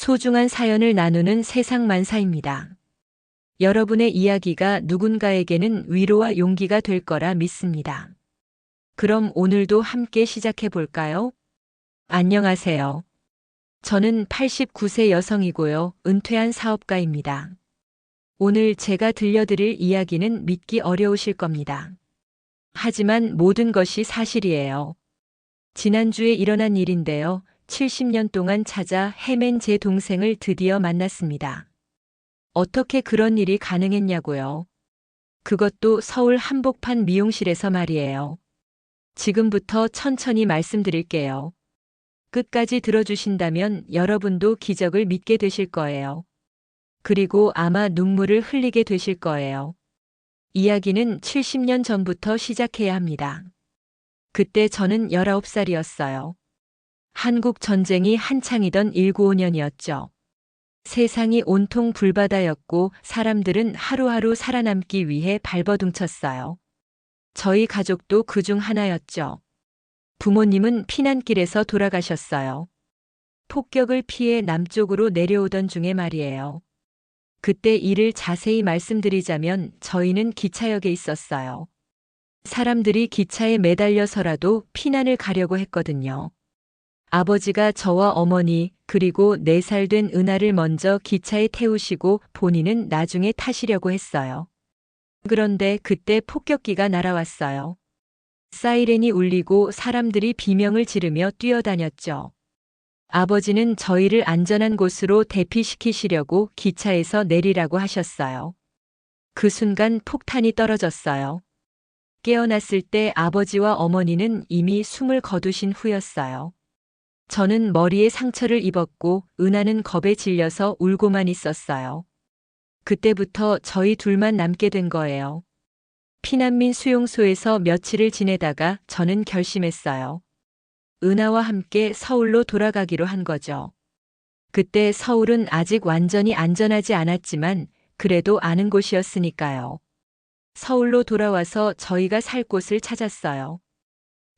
소중한 사연을 나누는 세상만사입니다. 여러분의 이야기가 누군가에게는 위로와 용기가 될 거라 믿습니다. 그럼 오늘도 함께 시작해 볼까요? 안녕하세요. 저는 89세 여성이고요, 은퇴한 사업가입니다. 오늘 제가 들려드릴 이야기는 믿기 어려우실 겁니다. 하지만 모든 것이 사실이에요. 지난주에 일어난 일인데요. 70년 동안 찾아 헤맨 제 동생을 드디어 만났습니다. 어떻게 그런 일이 가능했냐고요? 그것도 서울 한복판 미용실에서 말이에요. 지금부터 천천히 말씀드릴게요. 끝까지 들어주신다면 여러분도 기적을 믿게 되실 거예요. 그리고 아마 눈물을 흘리게 되실 거예요. 이야기는 70년 전부터 시작해야 합니다. 그때 저는 19살이었어요. 한국 전쟁이 한창이던 1955년이었죠. 세상이 온통 불바다였고 사람들은 하루하루 살아남기 위해 발버둥쳤어요. 저희 가족도 그중 하나였죠. 부모님은 피난길에서 돌아가셨어요. 폭격을 피해 남쪽으로 내려오던 중에 말이에요. 그때 일을 자세히 말씀드리자면 저희는 기차역에 있었어요. 사람들이 기차에 매달려서라도 피난을 가려고 했거든요. 아버지가 저와 어머니 그리고 4살 된 은하를 먼저 기차에 태우시고 본인은 나중에 타시려고 했어요. 그런데 그때 폭격기가 날아왔어요. 사이렌이 울리고 사람들이 비명을 지르며 뛰어다녔죠. 아버지는 저희를 안전한 곳으로 대피시키시려고 기차에서 내리라고 하셨어요. 그 순간 폭탄이 떨어졌어요. 깨어났을 때 아버지와 어머니는 이미 숨을 거두신 후였어요. 저는 머리에 상처를 입었고 은하는 겁에 질려서 울고만 있었어요. 그때부터 저희 둘만 남게 된 거예요. 피난민 수용소에서 며칠을 지내다가 저는 결심했어요. 은하와 함께 서울로 돌아가기로 한 거죠. 그때 서울은 아직 완전히 안전하지 않았지만 그래도 아는 곳이었으니까요. 서울로 돌아와서 저희가 살 곳을 찾았어요.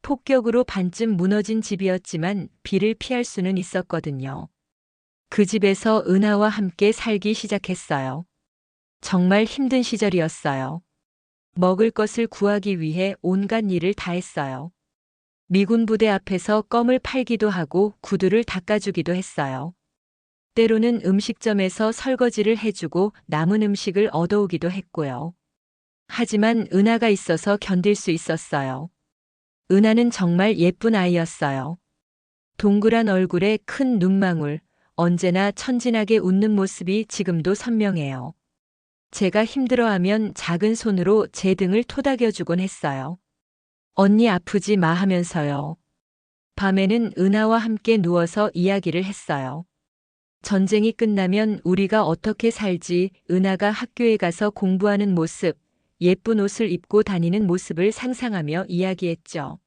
폭격으로 반쯤 무너진 집이었지만 비를 피할 수는 있었거든요. 그 집에서 은하와 함께 살기 시작했어요. 정말 힘든 시절이었어요. 먹을 것을 구하기 위해 온갖 일을 다 했어요. 미군 부대 앞에서 껌을 팔기도 하고 구두를 닦아주기도 했어요. 때로는 음식점에서 설거지를 해주고 남은 음식을 얻어오기도 했고요. 하지만 은하가 있어서 견딜 수 있었어요. 은하는 정말 예쁜 아이였어요. 동그란 얼굴에 큰 눈망울, 언제나 천진하게 웃는 모습이 지금도 선명해요. 제가 힘들어하면 작은 손으로 제 등을 토닥여주곤 했어요. 언니 아프지 마 하면서요. 밤에는 은하와 함께 누워서 이야기를 했어요. 전쟁이 끝나면 우리가 어떻게 살지, 은하가 학교에 가서 공부하는 모습, 예쁜 옷을 입고 다니는 모습을 상상하며 이야기했죠.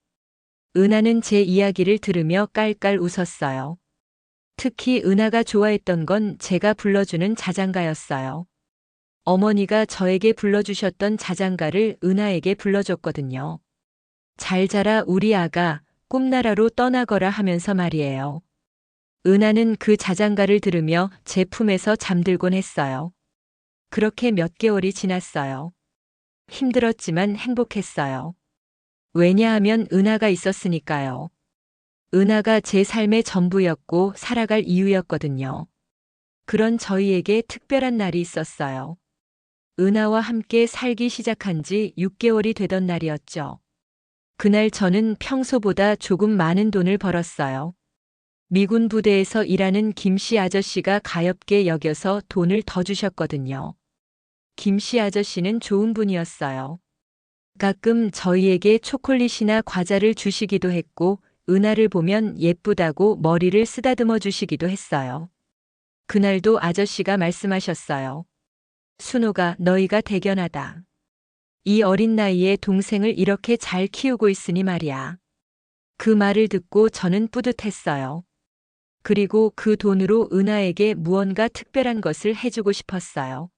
은하는 제 이야기를 들으며 깔깔 웃었어요. 특히 은하가 좋아했던 건 제가 불러주는 자장가였어요. 어머니가 저에게 불러주셨던 자장가를 은하에게 불러줬거든요. 잘 자라 우리 아가, 꿈나라로 떠나거라 하면서 말이에요. 은하는 그 자장가를 들으며 제 품에서 잠들곤 했어요. 그렇게 몇 개월이 지났어요. 힘들었지만 행복했어요. 왜냐하면 은하가 있었으니까요. 은하가 제 삶의 전부였고 살아갈 이유였거든요. 그런 저희에게 특별한 날이 있었어요. 은하와 함께 살기 시작한 지 6개월이 되던 날이었죠. 그날 저는 평소보다 조금 많은 돈을 벌었어요. 미군 부대에서 일하는 김씨 아저씨가 가엾게 여겨서 돈을 더 주셨거든요. 김씨 아저씨는 좋은 분이었어요. 가끔 저희에게 초콜릿이나 과자를 주시기도 했고 은하를 보면 예쁘다고 머리를 쓰다듬어 주시기도 했어요. 그날도 아저씨가 말씀하셨어요. 순호가 너희가 대견하다. 이 어린 나이에 동생을 이렇게 잘 키우고 있으니 말이야. 그 말을 듣고 저는 뿌듯했어요. 그리고 그 돈으로 은하에게 무언가 특별한 것을 해주고 싶었어요.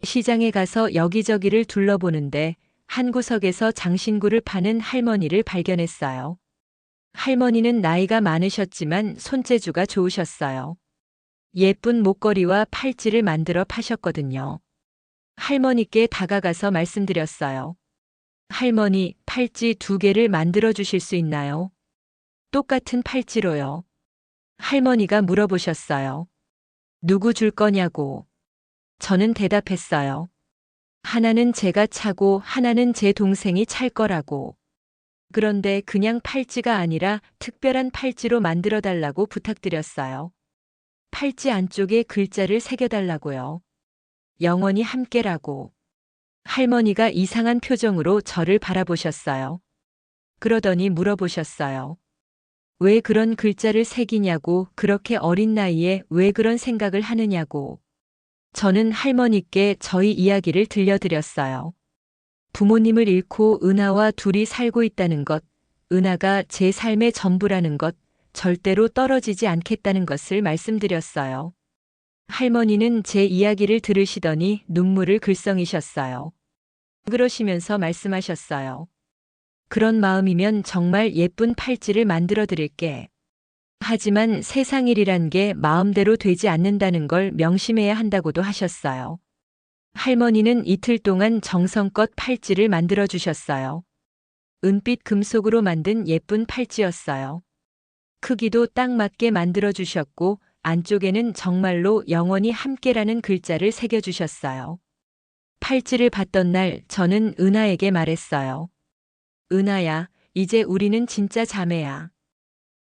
시장에 가서 여기저기를 둘러보는데 한 구석에서 장신구를 파는 할머니를 발견했어요. 할머니는 나이가 많으셨지만 손재주가 좋으셨어요. 예쁜 목걸이와 팔찌를 만들어 파셨거든요. 할머니께 다가가서 말씀드렸어요. 할머니, 팔찌 2개를 만들어 주실 수 있나요? 똑같은 팔찌로요. 할머니가 물어보셨어요. 누구 줄 거냐고. 저는 대답했어요. 하나는 제가 차고 하나는 제 동생이 찰 거라고. 그런데 그냥 팔찌가 아니라 특별한 팔찌로 만들어 달라고 부탁드렸어요. 팔찌 안쪽에 글자를 새겨달라고요. 영원히 함께라고. 할머니가 이상한 표정으로 저를 바라보셨어요. 그러더니 물어보셨어요. 왜 그런 글자를 새기냐고, 그렇게 어린 나이에 왜 그런 생각을 하느냐고. 저는 할머니께 저희 이야기를 들려드렸어요. 부모님을 잃고 은하와 둘이 살고 있다는 것, 은하가 제 삶의 전부라는 것, 절대로 떨어지지 않겠다는 것을 말씀드렸어요. 할머니는 제 이야기를 들으시더니 눈물을 글썽이셨어요. 그러시면서 말씀하셨어요. 그런 마음이면 정말 예쁜 팔찌를 만들어 드릴게. 하지만 세상 일이란 게 마음대로 되지 않는다는 걸 명심해야 한다고도 하셨어요. 할머니는 이틀 동안 정성껏 팔찌를 만들어 주셨어요. 은빛 금속으로 만든 예쁜 팔찌였어요. 크기도 딱 맞게 만들어 주셨고 안쪽에는 정말로 영원히 함께라는 글자를 새겨 주셨어요. 팔찌를 받던 날 저는 은하에게 말했어요. 은하야, 이제 우리는 진짜 자매야.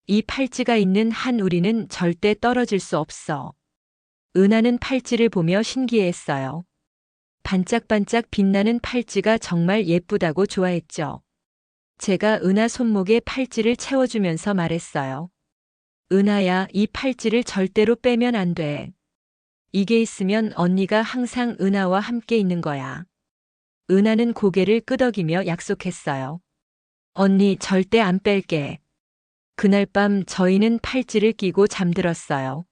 이 팔찌가 있는 한 우리는 절대 떨어질 수 없어. 은하는 팔찌를 보며 신기해했어요. 반짝반짝 빛나는 팔찌가 정말 예쁘다고 좋아했죠. 제가 은하 손목에 팔찌를 채워주면서 말했어요. 은하야, 이 팔찌를 절대로 빼면 안 돼. 이게 있으면 언니가 항상 은하와 함께 있는 거야. 은하는 고개를 끄덕이며 약속했어요. 언니 절대 안 뺄게. 그날 밤 저희는 팔찌를 끼고 잠들었어요.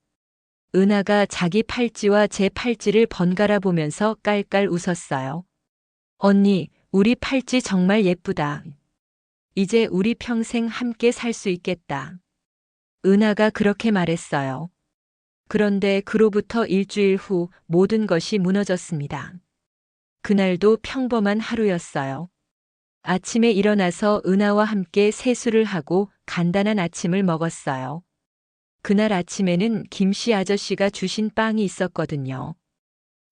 은하가 자기 팔찌와 제 팔찌를 번갈아 보면서 깔깔 웃었어요. 언니, 우리 팔찌 정말 예쁘다. 이제 우리 평생 함께 살 수 있겠다. 은하가 그렇게 말했어요. 그런데 그로부터 일주일 후 모든 것이 무너졌습니다. 그날도 평범한 하루였어요. 아침에 일어나서 은하와 함께 세수를 하고 간단한 아침을 먹었어요. 그날 아침에는 김씨 아저씨가 주신 빵이 있었거든요.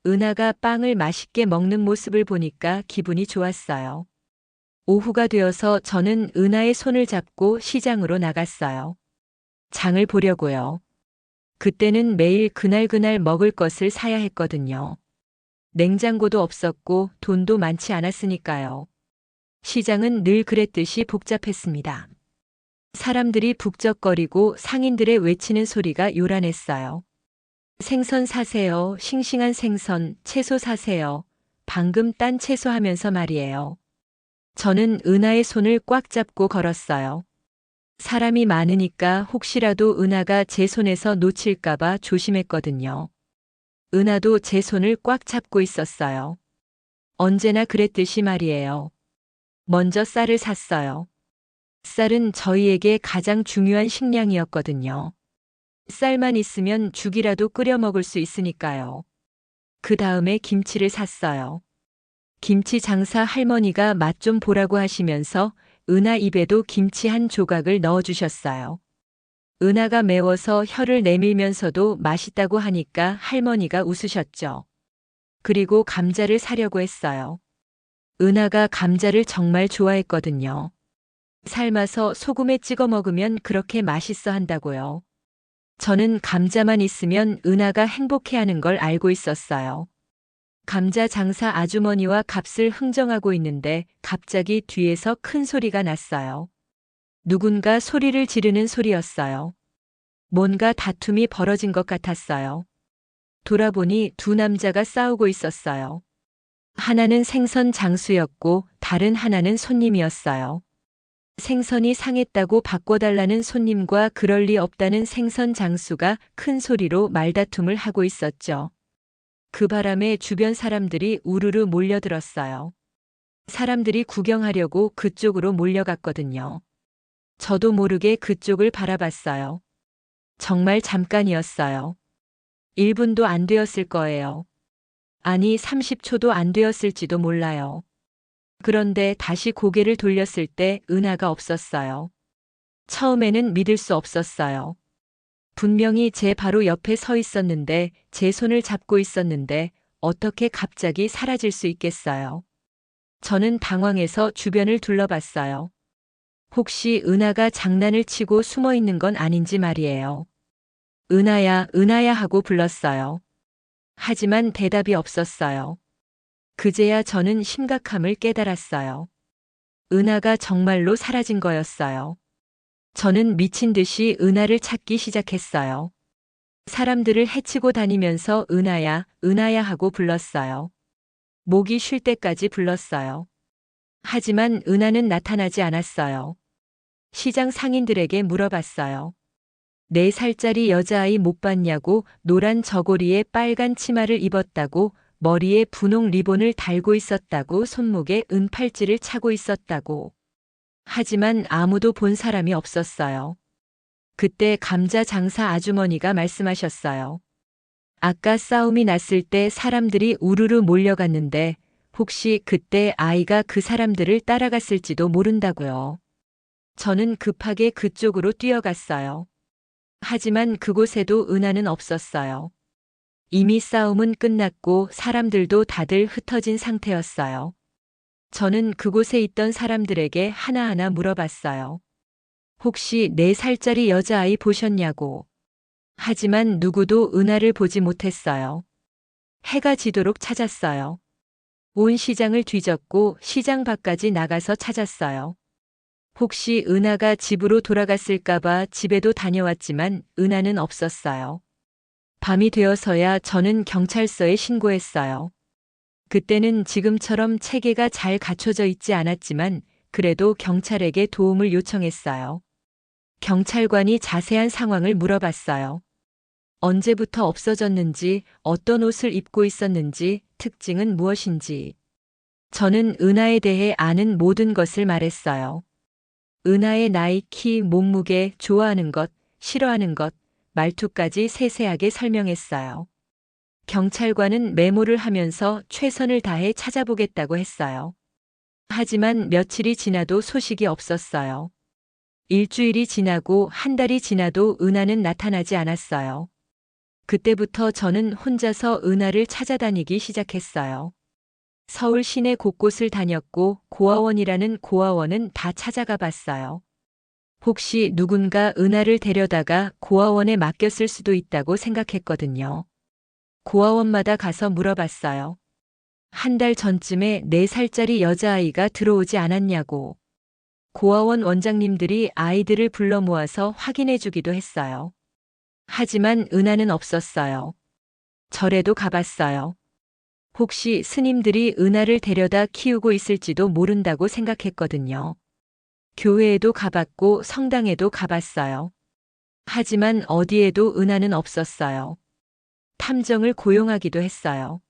은하가 빵을 맛있게 먹는 모습을 보니까 기분이 좋았어요. 오후가 되어서 저는 은하의 손을 잡고 시장으로 나갔어요. 장을 보려고요. 그때는 매일 그날 먹을 것을 사야 했거든요. 냉장고도 없었고 돈도 많지 않았으니까요. 시장은 늘 그랬듯이 복잡했습니다. 사람들이 북적거리고 상인들의 외치는 소리가 요란했어요. 생선 사세요. 싱싱한 생선, 채소 사세요. 방금 딴 채소 하면서 말이에요. 저는 은하의 손을 꽉 잡고 걸었어요. 사람이 많으니까 혹시라도 은하가 제 손에서 놓칠까봐 조심했거든요. 은하도 제 손을 꽉 잡고 있었어요. 언제나 그랬듯이 말이에요. 먼저 쌀을 샀어요. 쌀은 저희에게 가장 중요한 식량이었거든요. 쌀만 있으면 죽이라도 끓여 먹을 수 있으니까요. 그 다음에 김치를 샀어요. 김치 장사 할머니가 맛 좀 보라고 하시면서 은하 입에도 김치 한 조각을 넣어주셨어요. 은하가 매워서 혀를 내밀면서도 맛있다고 하니까 할머니가 웃으셨죠. 그리고 감자를 사려고 했어요. 은하가 감자를 정말 좋아했거든요. 삶아서 소금에 찍어 먹으면 그렇게 맛있어 한다고요. 저는 감자만 있으면 은하가 행복해하는 걸 알고 있었어요. 감자 장사 아주머니와 값을 흥정하고 있는데 갑자기 뒤에서 큰 소리가 났어요. 누군가 소리를 지르는 소리였어요. 뭔가 다툼이 벌어진 것 같았어요. 돌아보니 두 남자가 싸우고 있었어요. 하나는 생선 장수였고 다른 하나는 손님이었어요. 생선이 상했다고 바꿔달라는 손님과 그럴 리 없다는 생선 장수가 큰 소리로 말다툼을 하고 있었죠. 그 바람에 주변 사람들이 우르르 몰려들었어요. 사람들이 구경하려고 그쪽으로 몰려갔거든요. 저도 모르게 그쪽을 바라봤어요. 정말 잠깐이었어요. 1분도 안 되었을 거예요. 아니, 30초도 안 되었을지도 몰라요. 그런데 다시 고개를 돌렸을 때 은하가 없었어요. 처음에는 믿을 수 없었어요. 분명히 제 바로 옆에 서 있었는데, 제 손을 잡고 있었는데, 어떻게 갑자기 사라질 수 있겠어요? 저는 당황해서 주변을 둘러봤어요. 혹시 은하가 장난을 치고 숨어 있는 건 아닌지 말이에요. 은하야, 은하야 하고 불렀어요. 하지만 대답이 없었어요. 그제야 저는 심각함을 깨달았어요. 은하가 정말로 사라진 거였어요. 저는 미친 듯이 은하를 찾기 시작했어요. 사람들을 해치고 다니면서 은하야, 은하야 하고 불렀어요. 목이 쉴 때까지 불렀어요. 하지만 은하는 나타나지 않았어요. 시장 상인들에게 물어봤어요. 4살짜리 여자아이 못 봤냐고, 노란 저고리에 빨간 치마를 입었다고, 머리에 분홍 리본을 달고 있었다고, 손목에 은팔찌를 차고 있었다고. 하지만 아무도 본 사람이 없었어요. 그때 감자 장사 아주머니가 말씀하셨어요. 아까 싸움이 났을 때 사람들이 우르르 몰려갔는데 혹시 그때 아이가 그 사람들을 따라갔을지도 모른다고요. 저는 급하게 그쪽으로 뛰어갔어요. 하지만 그곳에도 은하는 없었어요. 이미 싸움은 끝났고 사람들도 다들 흩어진 상태였어요. 저는 그곳에 있던 사람들에게 하나하나 물어봤어요. 혹시 4살짜리 여자아이 보셨냐고. 하지만 누구도 은하를 보지 못했어요. 해가 지도록 찾았어요. 온 시장을 뒤졌고 시장 밖까지 나가서 찾았어요. 혹시 은하가 집으로 돌아갔을까봐 집에도 다녀왔지만 은하는 없었어요. 밤이 되어서야 저는 경찰서에 신고했어요. 그때는 지금처럼 체계가 잘 갖춰져 있지 않았지만 그래도 경찰에게 도움을 요청했어요. 경찰관이 자세한 상황을 물어봤어요. 언제부터 없어졌는지, 어떤 옷을 입고 있었는지, 특징은 무엇인지. 저는 은하에 대해 아는 모든 것을 말했어요. 은하의 나이, 키, 몸무게, 좋아하는 것, 싫어하는 것, 말투까지 세세하게 설명했어요. 경찰관은 메모를 하면서 최선을 다해 찾아보겠다고 했어요. 하지만 며칠이 지나도 소식이 없었어요. 일주일이 지나고 한 달이 지나도 은하는 나타나지 않았어요. 그때부터 저는 혼자서 은하를 찾아다니기 시작했어요. 서울 시내 곳곳을 다녔고 고아원이라는 고아원은 다 찾아가 봤어요. 혹시 누군가 은하를 데려다가 고아원에 맡겼을 수도 있다고 생각했거든요. 고아원마다 가서 물어봤어요. 한 달 전쯤에 4살짜리 여자아이가 들어오지 않았냐고. 고아원 원장님들이 아이들을 불러 모아서 확인해 주기도 했어요. 하지만 은하는 없었어요. 절에도 가봤어요. 혹시 스님들이 은하를 데려다 키우고 있을지도 모른다고 생각했거든요. 교회에도 가봤고 성당에도 가봤어요. 하지만 어디에도 은하는 없었어요. 탐정을 고용하기도 했어요.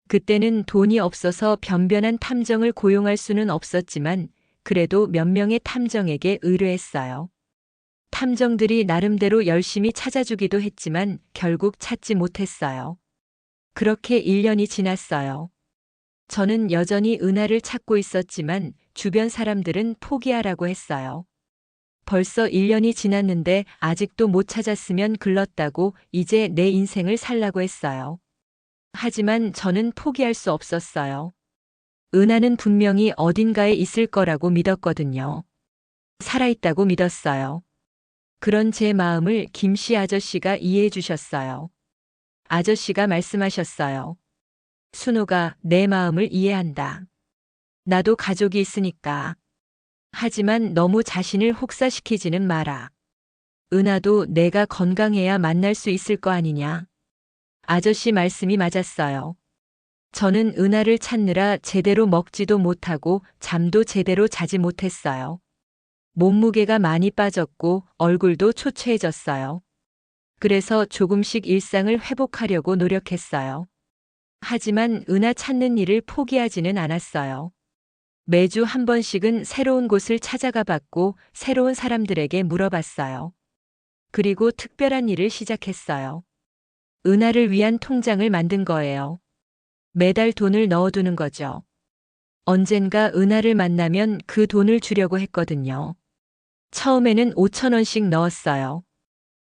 그때는 돈이 없어서 변변한 탐정을 고용할 수는 없었지만 그래도 몇 명의 탐정에게 의뢰했어요. 탐정들이 나름대로 열심히 찾아주기도 했지만 결국 찾지 못했어요. 그렇게 1년이 지났어요. 저는 여전히 은하를 찾고 있었지만 주변 사람들은 포기하라고 했어요. 벌써 1년이 지났는데 아직도 못 찾았으면 글렀다고 이제 내 인생을 살라고 했어요. 하지만 저는 포기할 수 없었어요. 은하는 분명히 어딘가에 있을 거라고 믿었거든요. 살아있다고 믿었어요. 그런 제 마음을 김씨 아저씨가 이해해 주셨어요. 아저씨가 말씀하셨어요. 순호가 내 마음을 이해한다. 나도 가족이 있으니까. 하지만 너무 자신을 혹사시키지는 마라. 은하도 내가 건강해야 만날 수 있을 거 아니냐. 아저씨 말씀이 맞았어요. 저는 은하를 찾느라 제대로 먹지도 못하고 잠도 제대로 자지 못했어요. 몸무게가 많이 빠졌고 얼굴도 초췌해졌어요. 그래서 조금씩 일상을 회복하려고 노력했어요. 하지만 은하 찾는 일을 포기하지는 않았어요. 매주 한 번씩은 새로운 곳을 찾아가 봤고 새로운 사람들에게 물어봤어요. 그리고 특별한 일을 시작했어요. 은하를 위한 통장을 만든 거예요. 매달 돈을 넣어두는 거죠. 언젠가 은하를 만나면 그 돈을 주려고 했거든요. 처음에는 5천 원씩 넣었어요.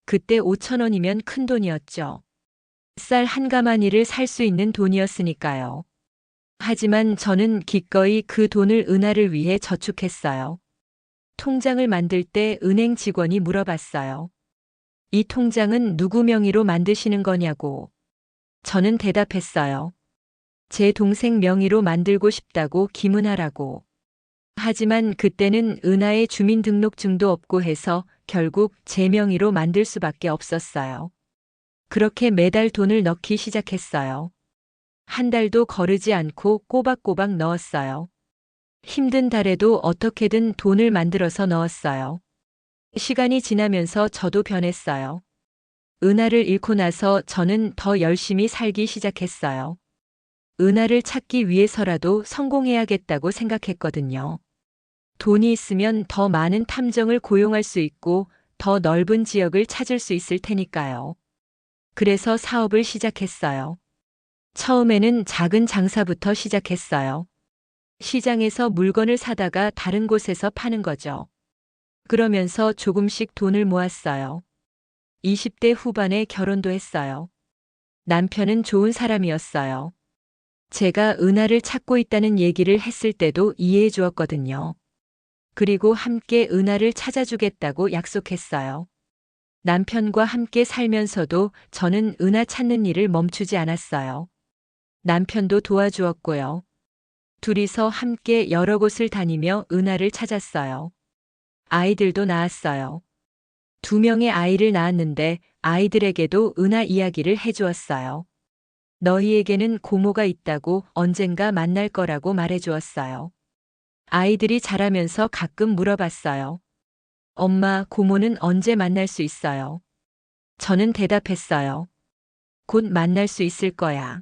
그때 5천 원이면 큰 돈이었죠. 쌀 한 가마니를 살 수 있는 돈이었으니까요. 하지만 저는 기꺼이 그 돈을 은하를 위해 저축했어요. 통장을 만들 때 은행 직원이 물어봤어요. 이 통장은 누구 명의로 만드시는 거냐고. 저는 대답했어요. 제 동생 명의로 만들고 싶다고 기문하라고. 하지만 그때는 은하에 주민등록증도 없고 해서 결국 제 명의로 만들 수밖에 없었어요. 그렇게 매달 돈을 넣기 시작했어요. 한 달도 거르지 않고 꼬박꼬박 넣었어요. 힘든 달에도 어떻게든 돈을 만들어서 넣었어요. 시간이 지나면서 저도 변했어요. 은하를 잃고 나서 저는 더 열심히 살기 시작했어요. 은하를 찾기 위해서라도 성공해야겠다고 생각했거든요. 돈이 있으면 더 많은 탐정을 고용할 수 있고 더 넓은 지역을 찾을 수 있을 테니까요. 그래서 사업을 시작했어요. 처음에는 작은 장사부터 시작했어요. 시장에서 물건을 사다가 다른 곳에서 파는 거죠. 그러면서 조금씩 돈을 모았어요. 20대 후반에 결혼도 했어요. 남편은 좋은 사람이었어요. 제가 은하를 찾고 있다는 얘기를 했을 때도 이해해 주었거든요. 그리고 함께 은하를 찾아주겠다고 약속했어요. 남편과 함께 살면서도 저는 은하 찾는 일을 멈추지 않았어요. 남편도 도와주었고요. 둘이서 함께 여러 곳을 다니며 은하를 찾았어요. 아이들도 낳았어요. 2명의 아이를 낳았는데 아이들에게도 은하 이야기를 해주었어요. 너희에게는 고모가 있다고 언젠가 만날 거라고 말해주었어요. 아이들이 자라면서 가끔 물어봤어요. 엄마, 고모는 언제 만날 수 있어요? 저는 대답했어요. 곧 만날 수 있을 거야.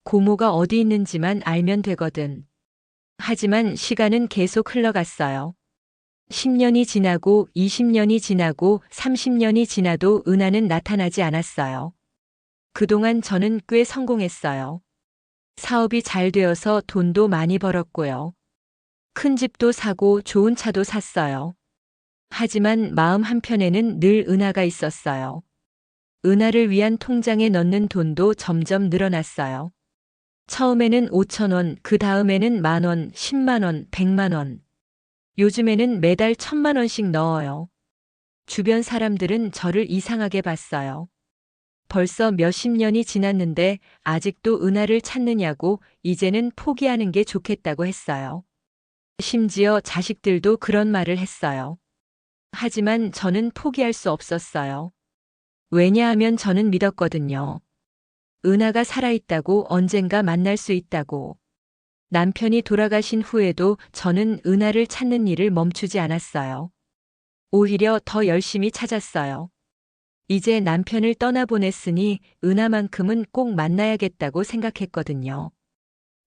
고모가 어디 있는지만 알면 되거든. 하지만 시간은 계속 흘러갔어요. 10년이 지나고 20년이 지나고 30년이 지나도 은하는 나타나지 않았어요. 그동안 저는 꽤 성공했어요. 사업이 잘 되어서 돈도 많이 벌었고요. 큰 집도 사고 좋은 차도 샀어요. 하지만 마음 한편에는 늘 은하가 있었어요. 은하를 위한 통장에 넣는 돈도 점점 늘어났어요. 처음에는 5천 원, 그 다음에는 10,000원, 10만 원, 100만 원. 요즘에는 매달 1,000만 원씩 넣어요. 주변 사람들은 저를 이상하게 봤어요. 벌써 몇십 년이 지났는데 아직도 은하를 찾느냐고 이제는 포기하는 게 좋겠다고 했어요. 심지어 자식들도 그런 말을 했어요. 하지만 저는 포기할 수 없었어요. 왜냐하면 저는 믿었거든요. 은하가 살아있다고, 언젠가 만날 수 있다고. 남편이 돌아가신 후에도 저는 은하를 찾는 일을 멈추지 않았어요. 오히려 더 열심히 찾았어요. 이제 남편을 떠나보냈으니 은하만큼은 꼭 만나야겠다고 생각했거든요.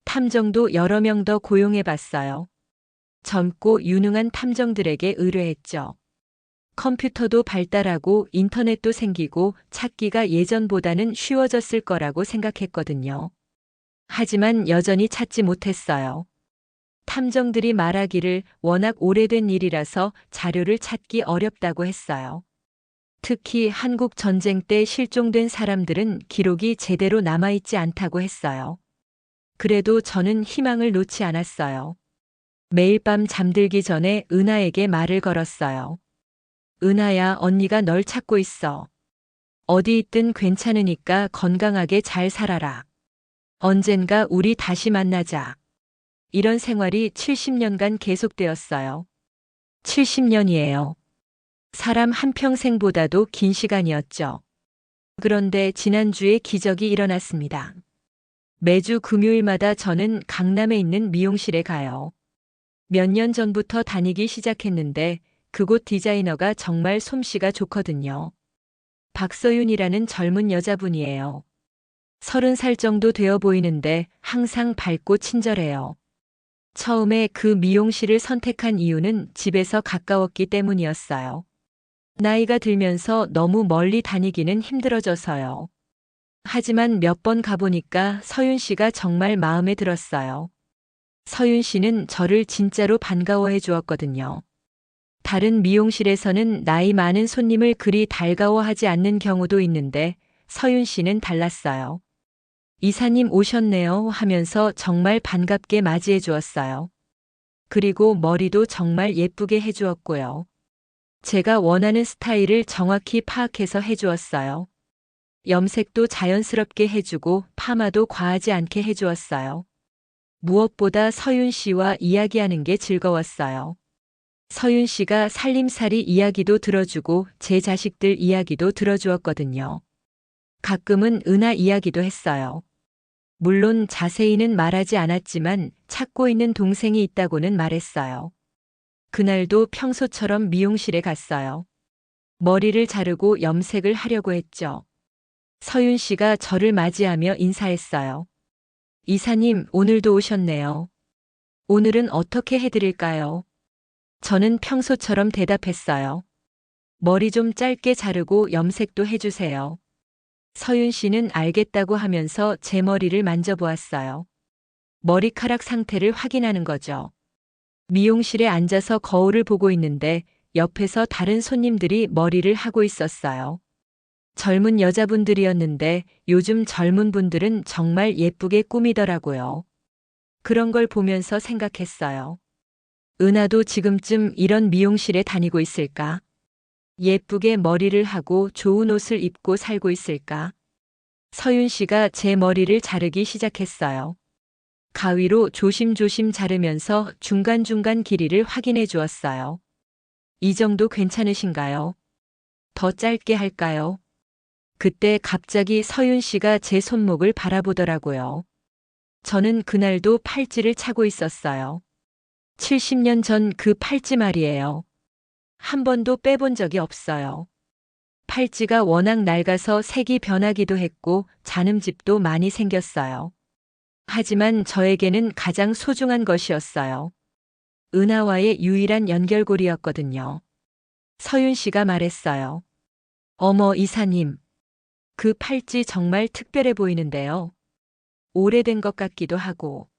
탐정도 여러 명 더 고용해 봤어요. 젊고 유능한 탐정들에게 의뢰했죠. 컴퓨터도 발달하고 인터넷도 생기고 찾기가 예전보다는 쉬워졌을 거라고 생각했거든요. 하지만 여전히 찾지 못했어요. 탐정들이 말하기를 워낙 오래된 일이라서 자료를 찾기 어렵다고 했어요. 특히 한국 전쟁 때 실종된 사람들은 기록이 제대로 남아있지 않다고 했어요. 그래도 저는 희망을 놓지 않았어요. 매일 밤 잠들기 전에 은하에게 말을 걸었어요. 은하야, 언니가 널 찾고 있어. 어디 있든 괜찮으니까 건강하게 잘 살아라. 언젠가 우리 다시 만나자. 이런 생활이 70년간 계속되었어요. 70년이에요. 사람 한평생보다도 긴 시간이었죠. 그런데 지난주에 기적이 일어났습니다. 매주 금요일마다 저는 강남에 있는 미용실에 가요. 몇 년 전부터 다니기 시작했는데 그곳 디자이너가 정말 솜씨가 좋거든요. 박서윤이라는 젊은 여자분이에요. 30살 정도 되어 보이는데 항상 밝고 친절해요. 처음에 그 미용실을 선택한 이유는 집에서 가까웠기 때문이었어요. 나이가 들면서 너무 멀리 다니기는 힘들어져서요. 하지만 몇 번 가보니까 서윤 씨가 정말 마음에 들었어요. 서윤 씨는 저를 진짜로 반가워해 주었거든요. 다른 미용실에서는 나이 많은 손님을 그리 달가워하지 않는 경우도 있는데 서윤 씨는 달랐어요. 이사님 오셨네요 하면서 정말 반갑게 맞이해 주었어요. 그리고 머리도 정말 예쁘게 해 주었고요. 제가 원하는 스타일을 정확히 파악해서 해 주었어요. 염색도 자연스럽게 해주고 파마도 과하지 않게 해주었어요. 무엇보다 서윤 씨와 이야기하는 게 즐거웠어요. 서윤 씨가 살림살이 이야기도 들어주고 제 자식들 이야기도 들어주었거든요. 가끔은 은하 이야기도 했어요. 물론 자세히는 말하지 않았지만 찾고 있는 동생이 있다고는 말했어요. 그날도 평소처럼 미용실에 갔어요. 머리를 자르고 염색을 하려고 했죠. 서윤 씨가 저를 맞이하며 인사했어요. 이사님, 오늘도 오셨네요. 오늘은 어떻게 해드릴까요? 저는 평소처럼 대답했어요. 머리 좀 짧게 자르고 염색도 해주세요. 서윤 씨는 알겠다고 하면서 제 머리를 만져보았어요. 머리카락 상태를 확인하는 거죠. 미용실에 앉아서 거울을 보고 있는데 옆에서 다른 손님들이 머리를 하고 있었어요. 젊은 여자분들이었는데 요즘 젊은 분들은 정말 예쁘게 꾸미더라고요. 그런 걸 보면서 생각했어요. 은하도 지금쯤 이런 미용실에 다니고 있을까? 예쁘게 머리를 하고 좋은 옷을 입고 살고 있을까? 서윤 씨가 제 머리를 자르기 시작했어요. 가위로 조심조심 자르면서 중간중간 길이를 확인해 주었어요. 이 정도 괜찮으신가요? 더 짧게 할까요? 그때 갑자기 서윤 씨가 제 손목을 바라보더라고요. 저는 그날도 팔찌를 차고 있었어요. 70년 전 그 팔찌 말이에요. 한 번도 빼본 적이 없어요. 팔찌가 워낙 낡아서 색이 변하기도 했고 잔음집도 많이 생겼어요. 하지만 저에게는 가장 소중한 것이었어요. 은하와의 유일한 연결고리였거든요. 서윤 씨가 말했어요. 어머 이사님, 그 팔찌 정말 특별해 보이는데요. 오래된 것 같기도 하고.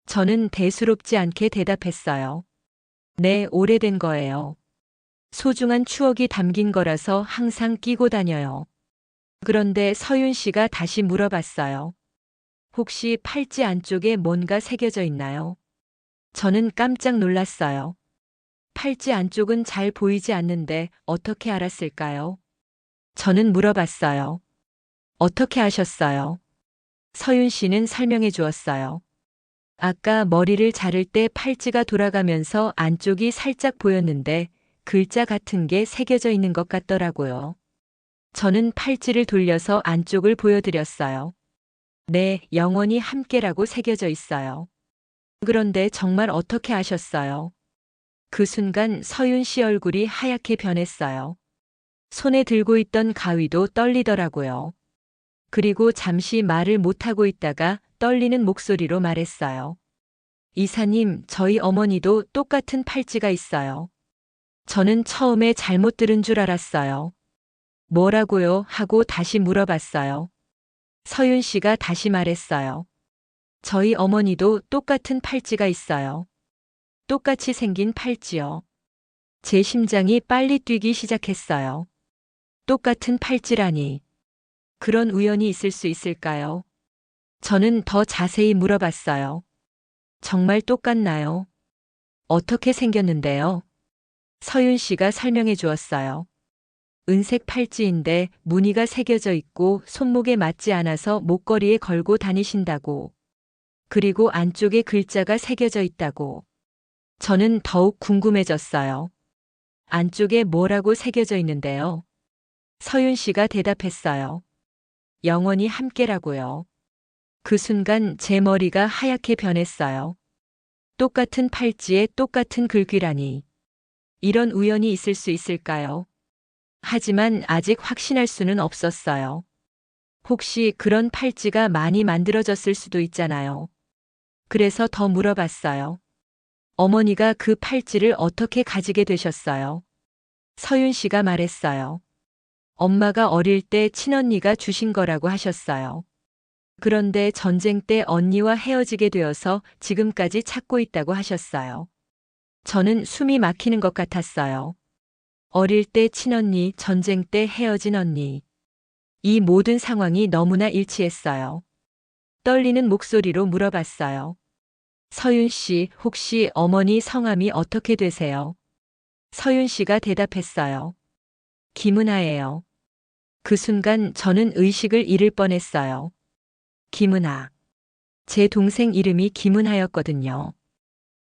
저는 대수롭지 않게 대답했어요. 네, 오래된 거예요. 소중한 추억이 담긴 거라서 항상 끼고 다녀요. 그런데 서윤 씨가 다시 물어봤어요. 혹시 팔찌 안쪽에 뭔가 새겨져 있나요? 저는 깜짝 놀랐어요. 팔찌 안쪽은 잘 보이지 않는데 어떻게 알았을까요? 저는 물어봤어요. 어떻게 아셨어요? 서윤 씨는 설명해 주었어요. 아까 머리를 자를 때 팔찌가 돌아가면서 안쪽이 살짝 보였는데 글자 같은 게 새겨져 있는 것 같더라고요. 저는 팔찌를 돌려서 안쪽을 보여드렸어요. 네, 영원히 함께라고 새겨져 있어요. 그런데 정말 어떻게 아셨어요? 그 순간 서윤 씨 얼굴이 하얗게 변했어요. 손에 들고 있던 가위도 떨리더라고요. 그리고 잠시 말을 못하고 있다가 떨리는 목소리로 말했어요. 이사님, 저희 어머니도 똑같은 팔찌가 있어요. 저는 처음에 잘못 들은 줄 알았어요. 뭐라고요? 하고 다시 물어봤어요. 서윤 씨가 다시 말했어요. 저희 어머니도 똑같은 팔찌가 있어요. 똑같이 생긴 팔찌요. 제 심장이 빨리 뛰기 시작했어요. 똑같은 팔찌라니. 그런 우연이 있을 수 있을까요? 저는 더 자세히 물어봤어요. 정말 똑같나요? 어떻게 생겼는데요? 서윤 씨가 설명해 주었어요. 은색 팔찌인데 무늬가 새겨져 있고 손목에 맞지 않아서 목걸이에 걸고 다니신다고. 그리고 안쪽에 글자가 새겨져 있다고. 저는 더욱 궁금해졌어요. 안쪽에 뭐라고 새겨져 있는데요? 서윤 씨가 대답했어요. 영원히 함께라고요. 그 순간 제 머리가 하얗게 변했어요. 똑같은 팔찌에 똑같은 글귀라니. 이런 우연이 있을 수 있을까요? 하지만 아직 확신할 수는 없었어요. 혹시 그런 팔찌가 많이 만들어졌을 수도 있잖아요. 그래서 더 물어봤어요. 어머니가 그 팔찌를 어떻게 가지게 되셨어요? 서윤 씨가 말했어요. 엄마가 어릴 때 친언니가 주신 거라고 하셨어요. 그런데 전쟁 때 언니와 헤어지게 되어서 지금까지 찾고 있다고 하셨어요. 저는 숨이 막히는 것 같았어요. 어릴 때 친언니, 전쟁 때 헤어진 언니. 이 모든 상황이 너무나 일치했어요. 떨리는 목소리로 물어봤어요. 서윤 씨, 혹시 어머니 성함이 어떻게 되세요? 서윤 씨가 대답했어요. 김은하예요. 그 순간 저는 의식을 잃을 뻔했어요. 김은하. 제 동생 이름이 김은하였거든요.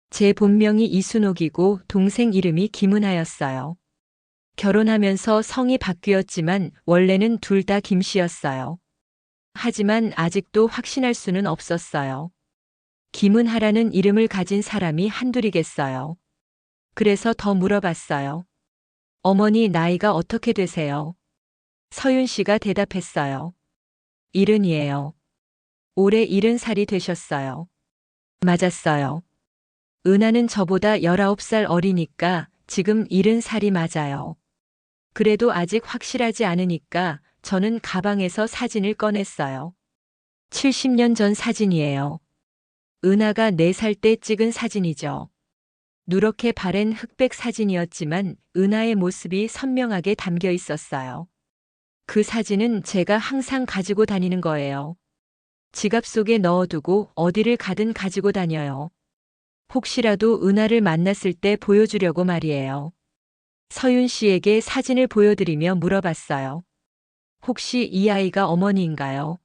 제 본명이 이순옥이고 동생 이름이 김은하였어요. 결혼하면서 성이 바뀌었지만 원래는 둘 다 김씨였어요. 하지만 아직도 확신할 수는 없었어요. 김은하라는 이름을 가진 사람이 한둘이겠어요. 그래서 더 물어봤어요. 어머니 나이가 어떻게 되세요? 서윤 씨가 대답했어요. 70이에요. 올해 70살이 되셨어요. 맞았어요. 은하는 저보다 19살 어리니까 지금 70살이 맞아요. 그래도 아직 확실하지 않으니까 저는 가방에서 사진을 꺼냈어요. 70년 전 사진이에요. 은하가 4살 때 찍은 사진이죠. 누렇게 바랜 흑백 사진이었지만 은하의 모습이 선명하게 담겨 있었어요. 그 사진은 제가 항상 가지고 다니는 거예요. 지갑 속에 넣어두고 어디를 가든 가지고 다녀요. 혹시라도 은하를 만났을 때 보여주려고 말이에요. 서윤 씨에게 사진을 보여드리며 물어봤어요. 혹시 이 아이가 어머니인가요?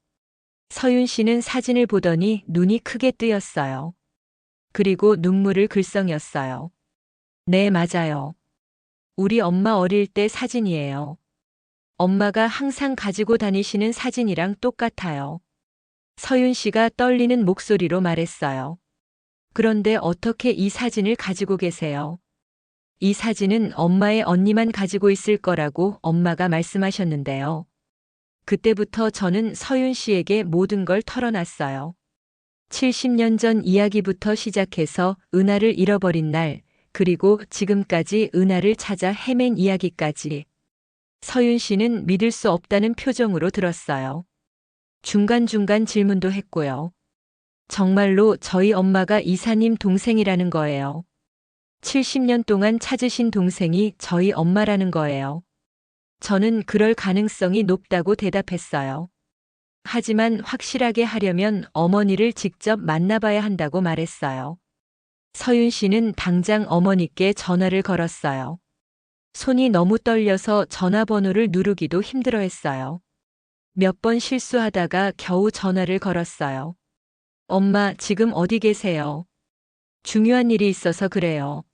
서윤 씨는 사진을 보더니 눈이 크게 뜨였어요. 그리고 눈물을 글썽였어요. 네, 맞아요. 우리 엄마 어릴 때 사진이에요. 엄마가 항상 가지고 다니시는 사진이랑 똑같아요. 서윤 씨가 떨리는 목소리로 말했어요. 그런데 어떻게 이 사진을 가지고 계세요? 이 사진은 엄마의 언니만 가지고 있을 거라고 엄마가 말씀하셨는데요. 그때부터 저는 서윤 씨에게 모든 걸 털어놨어요. 70년 전 이야기부터 시작해서 은하를 잃어버린 날, 그리고 지금까지 은하를 찾아 헤맨 이야기까지. 서윤 씨는 믿을 수 없다는 표정으로 들었어요. 중간중간 질문도 했고요. 정말로 저희 엄마가 이사님 동생이라는 거예요. 70년 동안 찾으신 동생이 저희 엄마라는 거예요. 저는 그럴 가능성이 높다고 대답했어요. 하지만 확실하게 하려면 어머니를 직접 만나봐야 한다고 말했어요. 서윤 씨는 당장 어머니께 전화를 걸었어요. 손이 너무 떨려서 전화번호를 누르기도 힘들어했어요. 몇 번 실수하다가 겨우 전화를 걸었어요. 엄마, 지금 어디 계세요? 중요한 일이 있어서 그래요.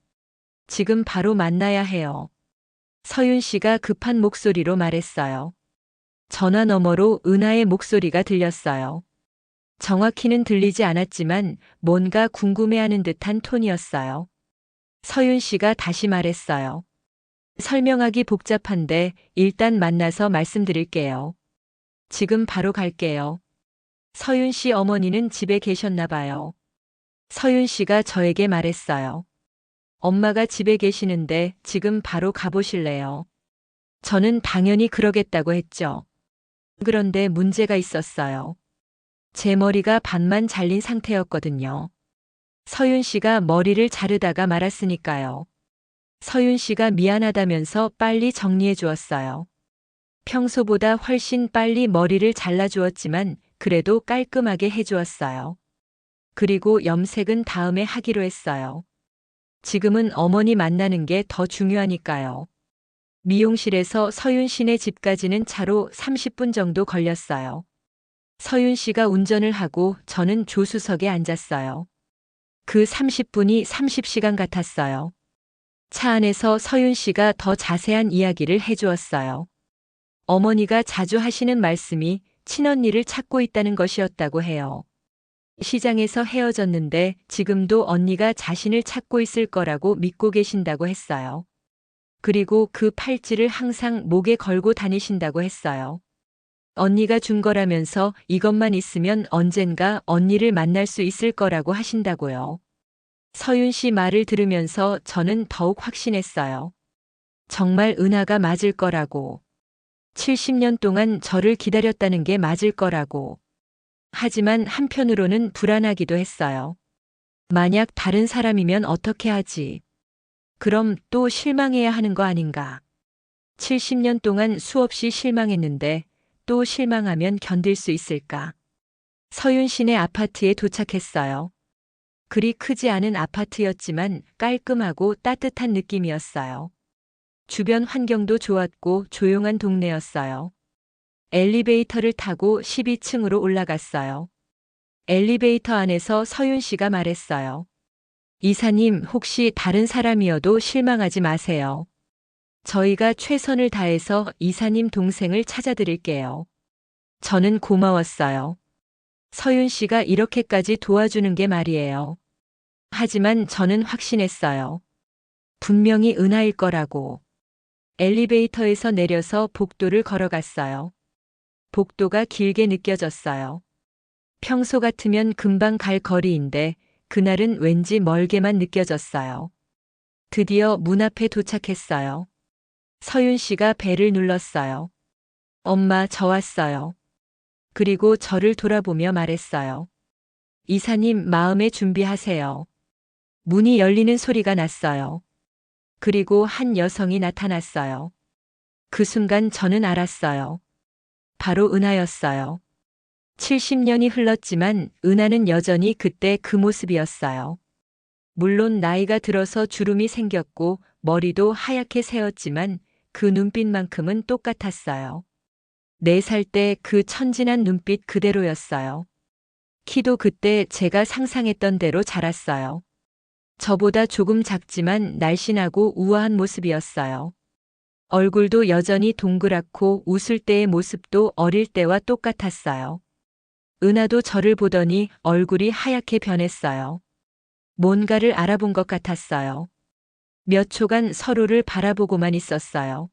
지금 바로 만나야 해요. 서윤 씨가 급한 목소리로 말했어요. 전화 너머로 은하의 목소리가 들렸어요. 정확히는 들리지 않았지만 뭔가 궁금해하는 듯한 톤이었어요. 서윤 씨가 다시 말했어요. 설명하기 복잡한데 일단 만나서 말씀드릴게요. 지금 바로 갈게요. 서윤 씨 어머니는 집에 계셨나 봐요. 서윤 씨가 저에게 말했어요. 엄마가 집에 계시는데 지금 바로 가보실래요? 저는 당연히 그러겠다고 했죠. 그런데 문제가 있었어요. 제 머리가 반만 잘린 상태였거든요. 서윤 씨가 머리를 자르다가 말았으니까요. 서윤 씨가 미안하다면서 빨리 정리해 주었어요. 평소보다 훨씬 빨리 머리를 잘라주었지만 그래도 깔끔하게 해주었어요. 그리고 염색은 다음에 하기로 했어요. 지금은 어머니 만나는 게 더 중요하니까요. 미용실에서 서윤 씨네 집까지는 차로 30분 정도 걸렸어요. 서윤 씨가 운전을 하고 저는 조수석에 앉았어요. 그 30분이 30시간 같았어요. 차 안에서 서윤 씨가 더 자세한 이야기를 해주었어요. 어머니가 자주 하시는 말씀이 친언니를 찾고 있다는 것이었다고 해요. 시장에서 헤어졌는데 지금도 언니가 자신을 찾고 있을 거라고 믿고 계신다고 했어요. 그리고 그 팔찌를 항상 목에 걸고 다니신다고 했어요. 언니가 준 거라면서 이것만 있으면 언젠가 언니를 만날 수 있을 거라고 하신다고요. 서윤 씨 말을 들으면서 저는 더욱 확신했어요. 정말 은하가 맞을 거라고. 70년 동안 저를 기다렸다는 게 맞을 거라고. 하지만 한편으로는 불안하기도 했어요. 만약 다른 사람이면 어떻게 하지? 그럼 또 실망해야 하는 거 아닌가? 70년 동안 수없이 실망했는데 또 실망하면 견딜 수 있을까? 서윤 씨네 아파트에 도착했어요. 그리 크지 않은 아파트였지만 깔끔하고 따뜻한 느낌이었어요. 주변 환경도 좋았고 조용한 동네였어요. 엘리베이터를 타고 12층으로 올라갔어요. 엘리베이터 안에서 서윤 씨가 말했어요. 이사님, 혹시 다른 사람이어도 실망하지 마세요. 저희가 최선을 다해서 이사님 동생을 찾아드릴게요. 저는 고마웠어요. 서윤 씨가 이렇게까지 도와주는 게 말이에요. 하지만 저는 확신했어요. 분명히 은하일 거라고. 엘리베이터에서 내려서 복도를 걸어갔어요. 복도가 길게 느껴졌어요. 평소 같으면 금방 갈 거리인데 그날은 왠지 멀게만 느껴졌어요. 드디어 문 앞에 도착했어요. 서윤 씨가 벨을 눌렀어요. 엄마, 저 왔어요. 그리고 저를 돌아보며 말했어요. 이사님, 마음의 준비하세요. 문이 열리는 소리가 났어요. 그리고 한 여성이 나타났어요. 그 순간 저는 알았어요. 바로 은하였어요. 70년이 흘렀지만 은하는 여전히 그때 그 모습이었어요. 물론 나이가 들어서 주름이 생겼고 머리도 하얗게 새었지만 그 눈빛만큼은 똑같았어요. 4살 때 그 천진한 눈빛 그대로였어요. 키도 그때 제가 상상했던 대로 자랐어요. 저보다 조금 작지만 날씬하고 우아한 모습이었어요. 얼굴도 여전히 동그랗고 웃을 때의 모습도 어릴 때와 똑같았어요. 은하도 저를 보더니 얼굴이 하얗게 변했어요. 뭔가를 알아본 것 같았어요. 몇 초간 서로를 바라보고만 있었어요.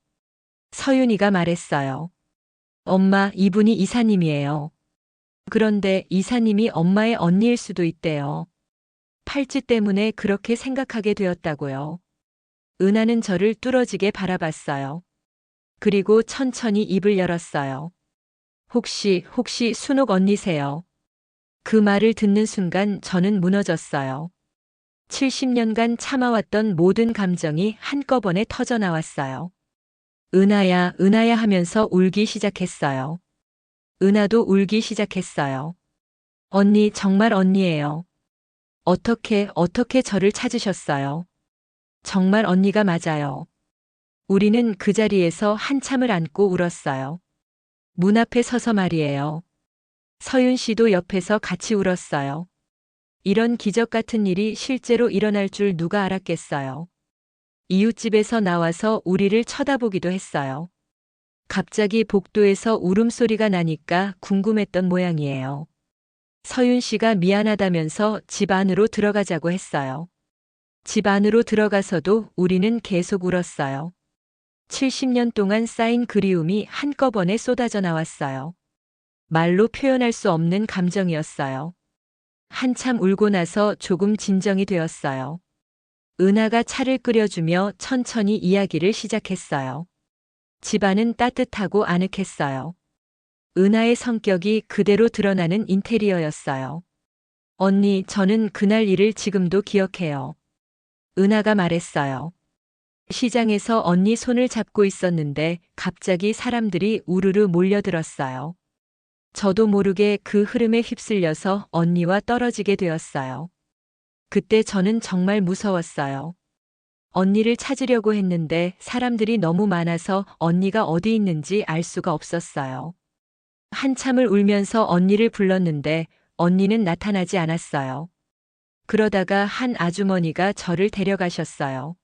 서윤이가 말했어요. 엄마, 이분이 이사님이에요. 그런데 이사님이 엄마의 언니일 수도 있대요. 팔찌 때문에 그렇게 생각하게 되었다고요. 은하는 저를 뚫어지게 바라봤어요. 그리고 천천히 입을 열었어요. 혹시 순옥 언니세요? 그 말을 듣는 순간 저는 무너졌어요. 70년간 참아왔던 모든 감정이 한꺼번에 터져나왔어요. 은하야, 은하야 하면서 울기 시작했어요. 은하도 울기 시작했어요. 언니, 정말 언니예요. 어떻게 저를 찾으셨어요? 정말 언니가 맞아요. 우리는 그 자리에서 한참을 안고 울었어요. 문 앞에 서서 말이에요. 서윤 씨도 옆에서 같이 울었어요. 이런 기적 같은 일이 실제로 일어날 줄 누가 알았겠어요. 이웃집에서 나와서 우리를 쳐다보기도 했어요. 갑자기 복도에서 울음소리가 나니까 궁금했던 모양이에요. 서윤 씨가 미안하다면서 집 안으로 들어가자고 했어요. 집 안으로 들어가서도 우리는 계속 울었어요. 70년 동안 쌓인 그리움이 한꺼번에 쏟아져 나왔어요. 말로 표현할 수 없는 감정이었어요. 한참 울고 나서 조금 진정이 되었어요. 은하가 차를 끓여주며 천천히 이야기를 시작했어요. 집안은 따뜻하고 아늑했어요. 은하의 성격이 그대로 드러나는 인테리어였어요. 언니, 저는 그날 일을 지금도 기억해요. 은하가 말했어요. 시장에서 언니 손을 잡고 있었는데 갑자기 사람들이 우르르 몰려들었어요. 저도 모르게 그 흐름에 휩쓸려서 언니와 떨어지게 되었어요. 그때 저는 정말 무서웠어요. 언니를 찾으려고 했는데 사람들이 너무 많아서 언니가 어디 있는지 알 수가 없었어요. 한참을 울면서 언니를 불렀는데 언니는 나타나지 않았어요. 그러다가 한 아주머니가 저를 데려가셨어요.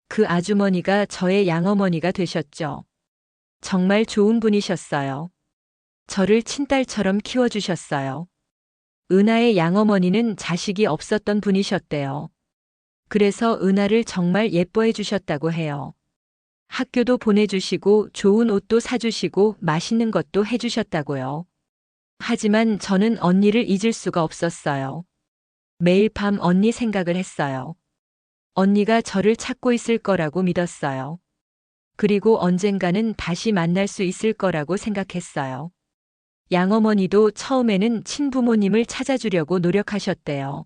그 아주머니가 저의 양어머니가 되셨죠. 정말 좋은 분이셨어요. 저를 친딸처럼 키워주셨어요. 은하의 양어머니는 자식이 없었던 분이셨대요. 그래서 은하를 정말 예뻐해 주셨다고 해요. 학교도 보내주시고 좋은 옷도 사주시고 맛있는 것도 해주셨다고요. 하지만 저는 언니를 잊을 수가 없었어요. 매일 밤 언니 생각을 했어요. 언니가 저를 찾고 있을 거라고 믿었어요. 그리고 언젠가는 다시 만날 수 있을 거라고 생각했어요. 양어머니도 처음에는 친부모님을 찾아주려고 노력하셨대요.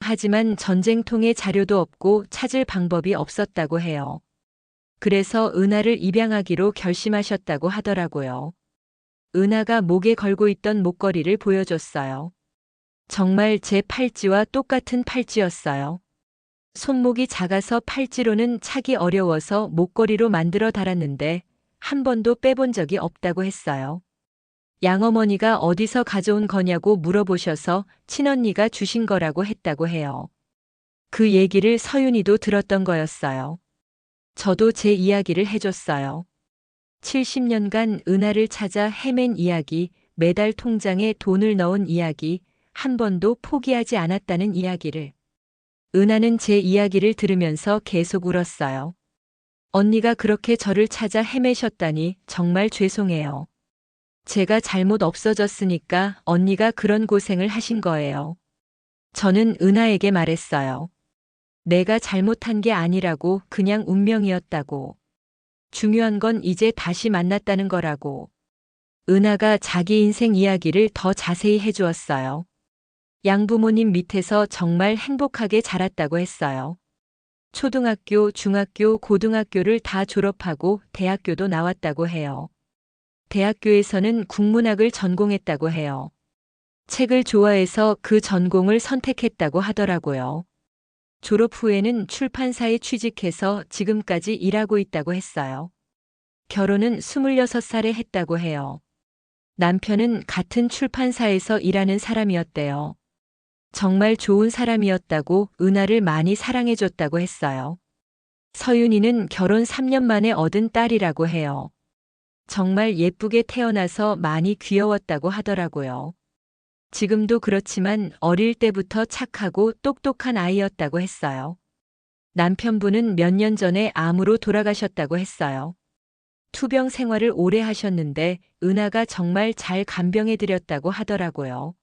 하지만 전쟁통에 자료도 없고 찾을 방법이 없었다고 해요. 그래서 은하를 입양하기로 결심하셨다고 하더라고요. 은하가 목에 걸고 있던 목걸이를 보여줬어요. 정말 제 팔찌와 똑같은 팔찌였어요. 손목이 작아서 팔찌로는 차기 어려워서 목걸이로 만들어 달았는데 한 번도 빼본 적이 없다고 했어요. 양어머니가 어디서 가져온 거냐고 물어보셔서 친언니가 주신 거라고 했다고 해요. 그 얘기를 서윤이도 들었던 거였어요. 저도 제 이야기를 해줬어요. 70년간 은하를 찾아 헤맨 이야기, 매달 통장에 돈을 넣은 이야기, 한 번도 포기하지 않았다는 이야기를. 은하는 제 이야기를 들으면서 계속 울었어요. 언니가 그렇게 저를 찾아 헤매셨다니 정말 죄송해요. 제가 잘못 없어졌으니까 언니가 그런 고생을 하신 거예요. 저는 은하에게 말했어요. 내가 잘못한 게 아니라고, 그냥 운명이었다고. 중요한 건 이제 다시 만났다는 거라고. 은하가 자기 인생 이야기를 더 자세히 해주었어요. 양부모님 밑에서 정말 행복하게 자랐다고 했어요. 초등학교, 중학교, 고등학교를 다 졸업하고 대학교도 나왔다고 해요. 대학교에서는 국문학을 전공했다고 해요. 책을 좋아해서 그 전공을 선택했다고 하더라고요. 졸업 후에는 출판사에 취직해서 지금까지 일하고 있다고 했어요. 결혼은 26살에 했다고 해요. 남편은 같은 출판사에서 일하는 사람이었대요. 정말 좋은 사람이었다고, 은하를 많이 사랑해줬다고 했어요. 서윤이는 결혼 3년 만에 얻은 딸이라고 해요. 정말 예쁘게 태어나서 많이 귀여웠다고 하더라고요. 지금도 그렇지만 어릴 때부터 착하고 똑똑한 아이였다고 했어요. 남편분은 몇 년 전에 암으로 돌아가셨다고 했어요. 투병 생활을 오래 하셨는데 은하가 정말 잘 간병해드렸다고 하더라고요.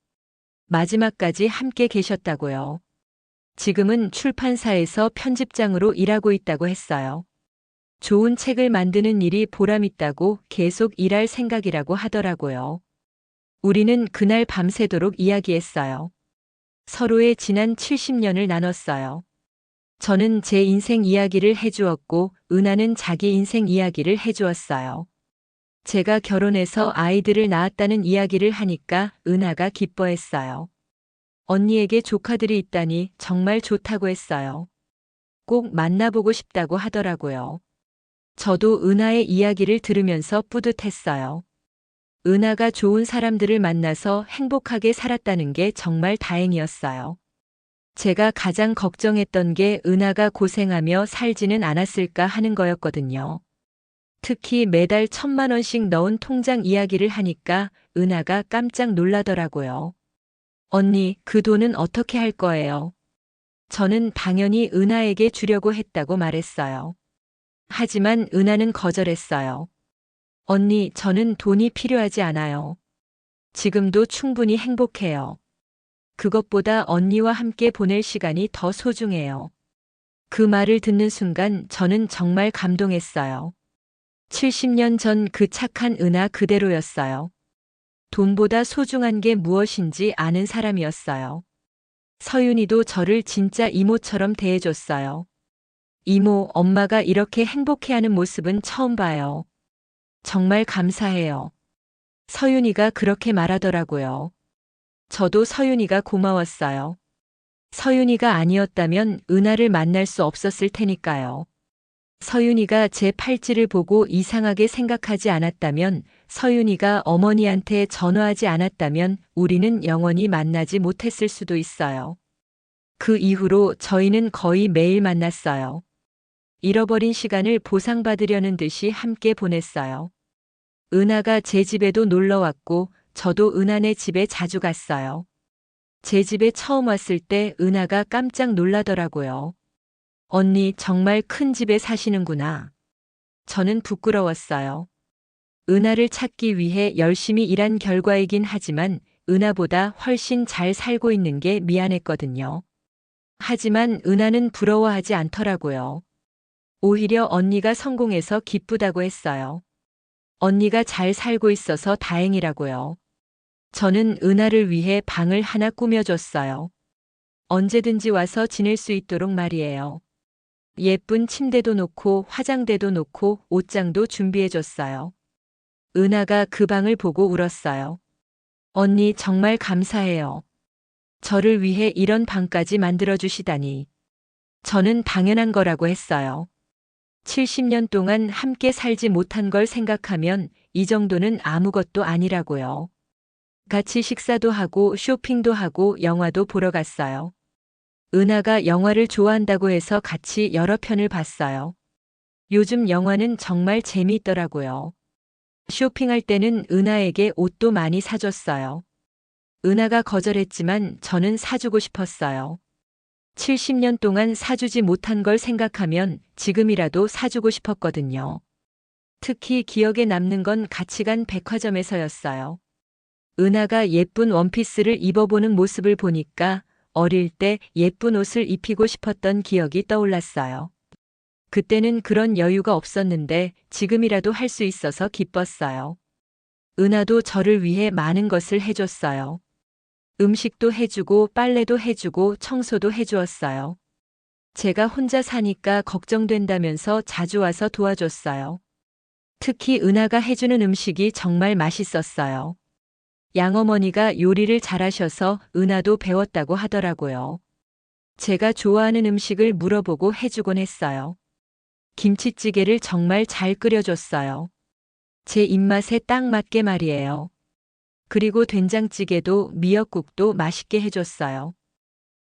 마지막까지 함께 계셨다고요. 지금은 출판사에서 편집장으로 일하고 있다고 했어요. 좋은 책을 만드는 일이 보람있다고, 계속 일할 생각이라고 하더라고요. 우리는 그날 밤새도록 이야기했어요. 서로의 지난 70년을 나눴어요. 저는 제 인생 이야기를 해주었고, 은하는 자기 인생 이야기를 해주었어요. 제가 결혼해서 아이들을 낳았다는 이야기를 하니까 은하가 기뻐했어요. 언니에게 조카들이 있다니 정말 좋다고 했어요. 꼭 만나보고 싶다고 하더라고요. 저도 은하의 이야기를 들으면서 뿌듯했어요. 은하가 좋은 사람들을 만나서 행복하게 살았다는 게 정말 다행이었어요. 제가 가장 걱정했던 게 은하가 고생하며 살지는 않았을까 하는 거였거든요. 특히 매달 1,000만 원씩 넣은 통장 이야기를 하니까 은하가 깜짝 놀라더라고요. 언니, 그 돈은 어떻게 할 거예요? 저는 당연히 은하에게 주려고 했다고 말했어요. 하지만 은하는 거절했어요. 언니, 저는 돈이 필요하지 않아요. 지금도 충분히 행복해요. 그것보다 언니와 함께 보낼 시간이 더 소중해요. 그 말을 듣는 순간 저는 정말 감동했어요. 70년 전 그 착한 은하 그대로였어요. 돈보다 소중한 게 무엇인지 아는 사람이었어요. 서윤이도 저를 진짜 이모처럼 대해줬어요. 이모, 엄마가 이렇게 행복해하는 모습은 처음 봐요. 정말 감사해요. 서윤이가 그렇게 말하더라고요. 저도 서윤이가 고마웠어요. 서윤이가 아니었다면 은하를 만날 수 없었을 테니까요. 서윤이가 제 팔찌를 보고 이상하게 생각하지 않았다면, 서윤이가 어머니한테 전화하지 않았다면 우리는 영원히 만나지 못했을 수도 있어요. 그 이후로 저희는 거의 매일 만났어요. 잃어버린 시간을 보상받으려는 듯이 함께 보냈어요. 은하가 제 집에도 놀러 왔고, 저도 은하네 집에 자주 갔어요. 제 집에 처음 왔을 때 은하가 깜짝 놀라더라고요. 언니, 정말 큰 집에 사시는구나. 저는 부끄러웠어요. 은하를 찾기 위해 열심히 일한 결과이긴 하지만 은하보다 훨씬 잘 살고 있는 게 미안했거든요. 하지만 은하는 부러워하지 않더라고요. 오히려 언니가 성공해서 기쁘다고 했어요. 언니가 잘 살고 있어서 다행이라고요. 저는 은하를 위해 방을 하나 꾸며줬어요. 언제든지 와서 지낼 수 있도록 말이에요. 예쁜 침대도 놓고 화장대도 놓고 옷장도 준비해줬어요. 은하가 그 방을 보고 울었어요. 언니 정말 감사해요. 저를 위해 이런 방까지 만들어주시다니. 저는 당연한 거라고 했어요. 70년 동안 함께 살지 못한 걸 생각하면 이 정도는 아무것도 아니라고요. 같이 식사도 하고 쇼핑도 하고 영화도 보러 갔어요. 은하가 영화를 좋아한다고 해서 같이 여러 편을 봤어요. 요즘 영화는 정말 재미있더라고요. 쇼핑할 때는 은하에게 옷도 많이 사줬어요. 은하가 거절했지만 저는 사주고 싶었어요. 70년 동안 사주지 못한 걸 생각하면 지금이라도 사주고 싶었거든요. 특히 기억에 남는 건 같이 간 백화점에서였어요. 은하가 예쁜 원피스를 입어보는 모습을 보니까 어릴 때 예쁜 옷을 입히고 싶었던 기억이 떠올랐어요. 그때는 그런 여유가 없었는데 지금이라도 할 수 있어서 기뻤어요. 은하도 저를 위해 많은 것을 해줬어요. 음식도 해주고 빨래도 해주고 청소도 해주었어요. 제가 혼자 사니까 걱정된다면서 자주 와서 도와줬어요. 특히 은하가 해주는 음식이 정말 맛있었어요. 양어머니가 요리를 잘하셔서 은하도 배웠다고 하더라고요. 제가 좋아하는 음식을 물어보고 해주곤 했어요. 김치찌개를 정말 잘 끓여줬어요. 제 입맛에 딱 맞게 말이에요. 그리고 된장찌개도 미역국도 맛있게 해줬어요.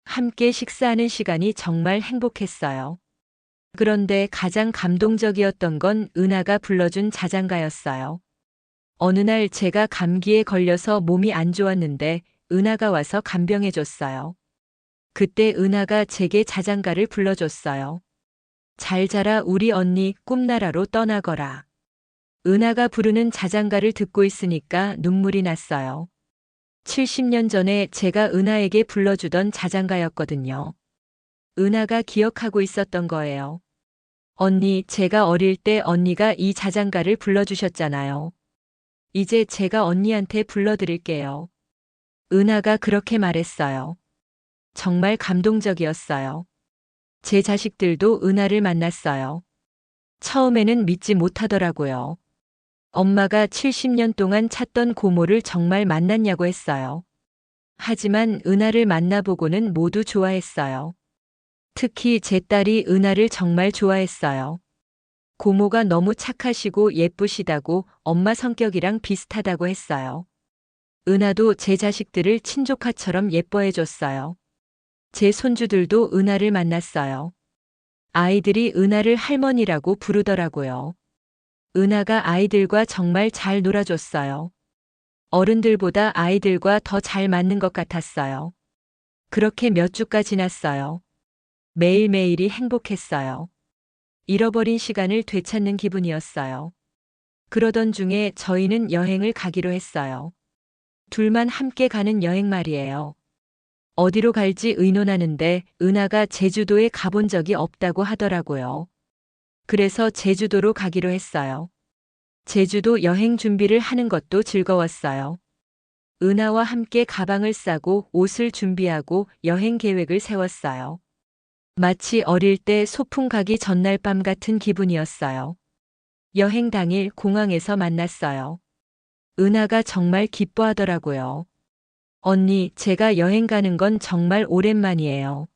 함께 식사하는 시간이 정말 행복했어요. 그런데 가장 감동적이었던 건 은하가 불러준 자장가였어요. 어느 날 제가 감기에 걸려서 몸이 안 좋았는데 은하가 와서 간병해줬어요. 그때 은하가 제게 자장가를 불러줬어요. 잘 자라 우리 언니 꿈나라로 떠나거라. 은하가 부르는 자장가를 듣고 있으니까 눈물이 났어요. 70년 전에 제가 은하에게 불러주던 자장가였거든요. 은하가 기억하고 있었던 거예요. 언니, 제가 어릴 때 언니가 이 자장가를 불러주셨잖아요. 이제 제가 언니한테 불러드릴게요. 은하가 그렇게 말했어요. 정말 감동적이었어요. 제 자식들도 은하를 만났어요. 처음에는 믿지 못하더라고요. 엄마가 70년 동안 찾던 고모를 정말 만났냐고 했어요. 하지만 은하를 만나보고는 모두 좋아했어요. 특히 제 딸이 은하를 정말 좋아했어요. 고모가 너무 착하시고 예쁘시다고 엄마 성격이랑 비슷하다고 했어요. 은하도 제 자식들을 친조카처럼 예뻐해줬어요. 제 손주들도 은하를 만났어요. 아이들이 은하를 할머니라고 부르더라고요. 은하가 아이들과 정말 잘 놀아줬어요. 어른들보다 아이들과 더 잘 맞는 것 같았어요. 그렇게 몇 주가 지났어요. 매일매일이 행복했어요. 잃어버린 시간을 되찾는 기분이었어요. 그러던 중에 저희는 여행을 가기로 했어요. 둘만 함께 가는 여행 말이에요. 어디로 갈지 의논하는데 은하가 제주도에 가본 적이 없다고 하더라고요. 그래서 제주도로 가기로 했어요. 제주도 여행 준비를 하는 것도 즐거웠어요. 은하와 함께 가방을 싸고 옷을 준비하고 여행 계획을 세웠어요. 마치 어릴 때 소풍 가기 전날 밤 같은 기분이었어요. 여행 당일 공항에서 만났어요. 은하가 정말 기뻐하더라고요. 언니, 제가 여행 가는 건 정말 오랜만이에요.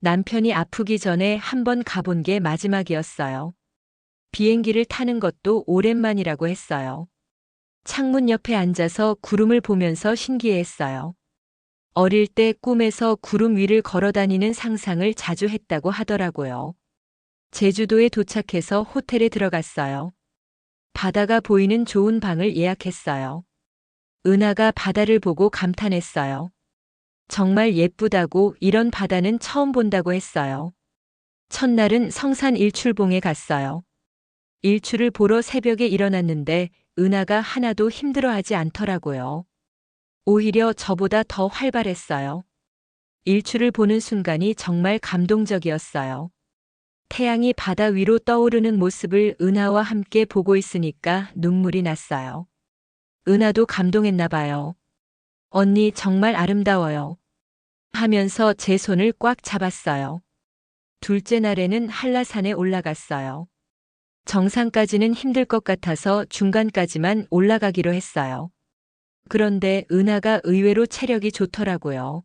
남편이 아프기 전에 한번 가본 게 마지막이었어요. 비행기를 타는 것도 오랜만이라고 했어요. 창문 옆에 앉아서 구름을 보면서 신기해했어요. 어릴 때 꿈에서 구름 위를 걸어 다니는 상상을 자주 했다고 하더라고요. 제주도에 도착해서 호텔에 들어갔어요. 바다가 보이는 좋은 방을 예약했어요. 은하가 바다를 보고 감탄했어요. 정말 예쁘다고 이런 바다는 처음 본다고 했어요. 첫날은 성산 일출봉에 갔어요. 일출을 보러 새벽에 일어났는데 은하가 하나도 힘들어하지 않더라고요. 오히려 저보다 더 활발했어요. 일출을 보는 순간이 정말 감동적이었어요. 태양이 바다 위로 떠오르는 모습을 은하와 함께 보고 있으니까 눈물이 났어요. 은하도 감동했나 봐요. 언니 정말 아름다워요. 하면서 제 손을 꽉 잡았어요. 둘째 날에는 한라산에 올라갔어요. 정상까지는 힘들 것 같아서 중간까지만 올라가기로 했어요. 그런데 은하가 의외로 체력이 좋더라고요.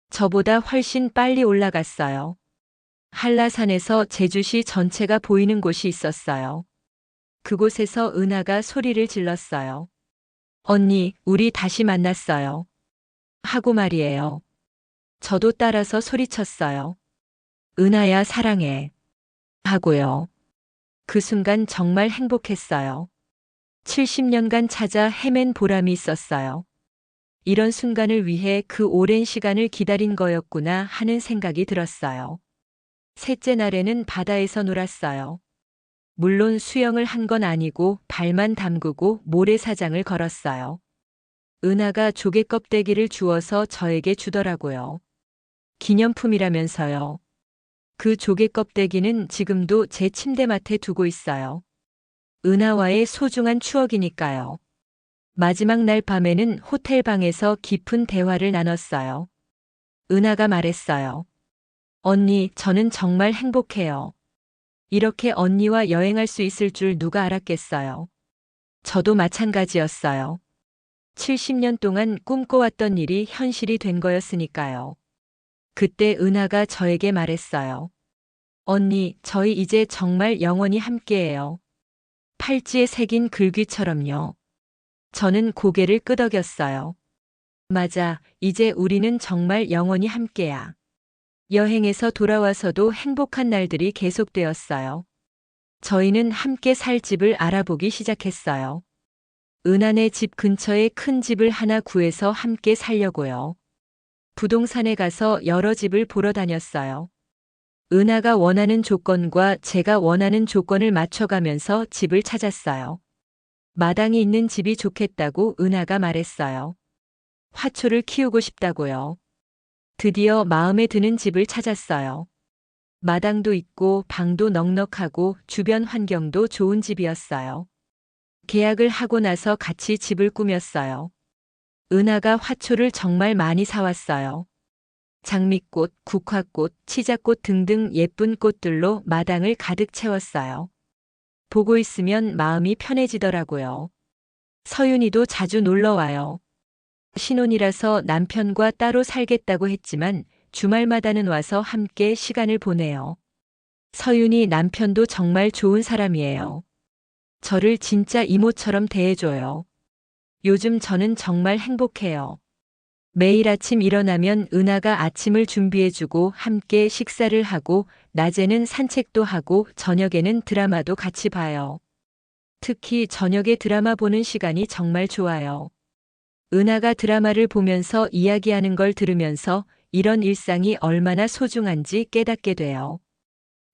저보다 훨씬 빨리 올라갔어요. 한라산에서 제주시 전체가 보이는 곳이 있었어요. 그곳에서 은하가 소리를 질렀어요. 언니, 우리 다시 만났어요. 하고 말이에요. 저도 따라서 소리쳤어요. 은하야, 사랑해. 하고요. 그 순간 정말 행복했어요. 70년간 찾아 헤맨 보람이 있었어요. 이런 순간을 위해 그 오랜 시간을 기다린 거였구나 하는 생각이 들었어요. 셋째 날에는 바다에서 놀았어요. 물론 수영을 한 건 아니고 발만 담그고 모래사장을 걸었어요. 은하가 조개 껍데기를 주워서 저에게 주더라고요. 기념품이라면서요. 그 조개 껍데기는 지금도 제 침대맡에 두고 있어요. 은하와의 소중한 추억이니까요. 마지막 날 밤에는 호텔 방에서 깊은 대화를 나눴어요. 은하가 말했어요. 언니, 저는 정말 행복해요. 이렇게 언니와 여행할 수 있을 줄 누가 알았겠어요. 저도 마찬가지였어요. 70년 동안 꿈꿔왔던 일이 현실이 된 거였으니까요. 그때 은하가 저에게 말했어요. 언니, 저희 이제 정말 영원히 함께해요. 팔찌에 새긴 글귀처럼요. 저는 고개를 끄덕였어요. 맞아, 이제 우리는 정말 영원히 함께야. 여행에서 돌아와서도 행복한 날들이 계속되었어요. 저희는 함께 살 집을 알아보기 시작했어요. 은하네 집 근처에 큰 집을 하나 구해서 함께 살려고요. 부동산에 가서 여러 집을 보러 다녔어요. 은하가 원하는 조건과 제가 원하는 조건을 맞춰가면서 집을 찾았어요. 마당이 있는 집이 좋겠다고 은하가 말했어요. 화초를 키우고 싶다고요. 드디어 마음에 드는 집을 찾았어요. 마당도 있고 방도 넉넉하고 주변 환경도 좋은 집이었어요. 계약을 하고 나서 같이 집을 꾸몄어요. 은하가 화초를 정말 많이 사왔어요. 장미꽃, 국화꽃, 치자꽃 등등 예쁜 꽃들로 마당을 가득 채웠어요. 보고 있으면 마음이 편해지더라고요. 서윤이도 자주 놀러 와요. 신혼이라서 남편과 따로 살겠다고 했지만 주말마다는 와서 함께 시간을 보내요. 서윤이 남편도 정말 좋은 사람이에요. 저를 진짜 이모처럼 대해줘요. 요즘 저는 정말 행복해요. 매일 아침 일어나면 은하가 아침을 준비해주고 함께 식사를 하고 낮에는 산책도 하고 저녁에는 드라마도 같이 봐요. 특히 저녁에 드라마 보는 시간이 정말 좋아요. 은하가 드라마를 보면서 이야기하는 걸 들으면서 이런 일상이 얼마나 소중한지 깨닫게 돼요.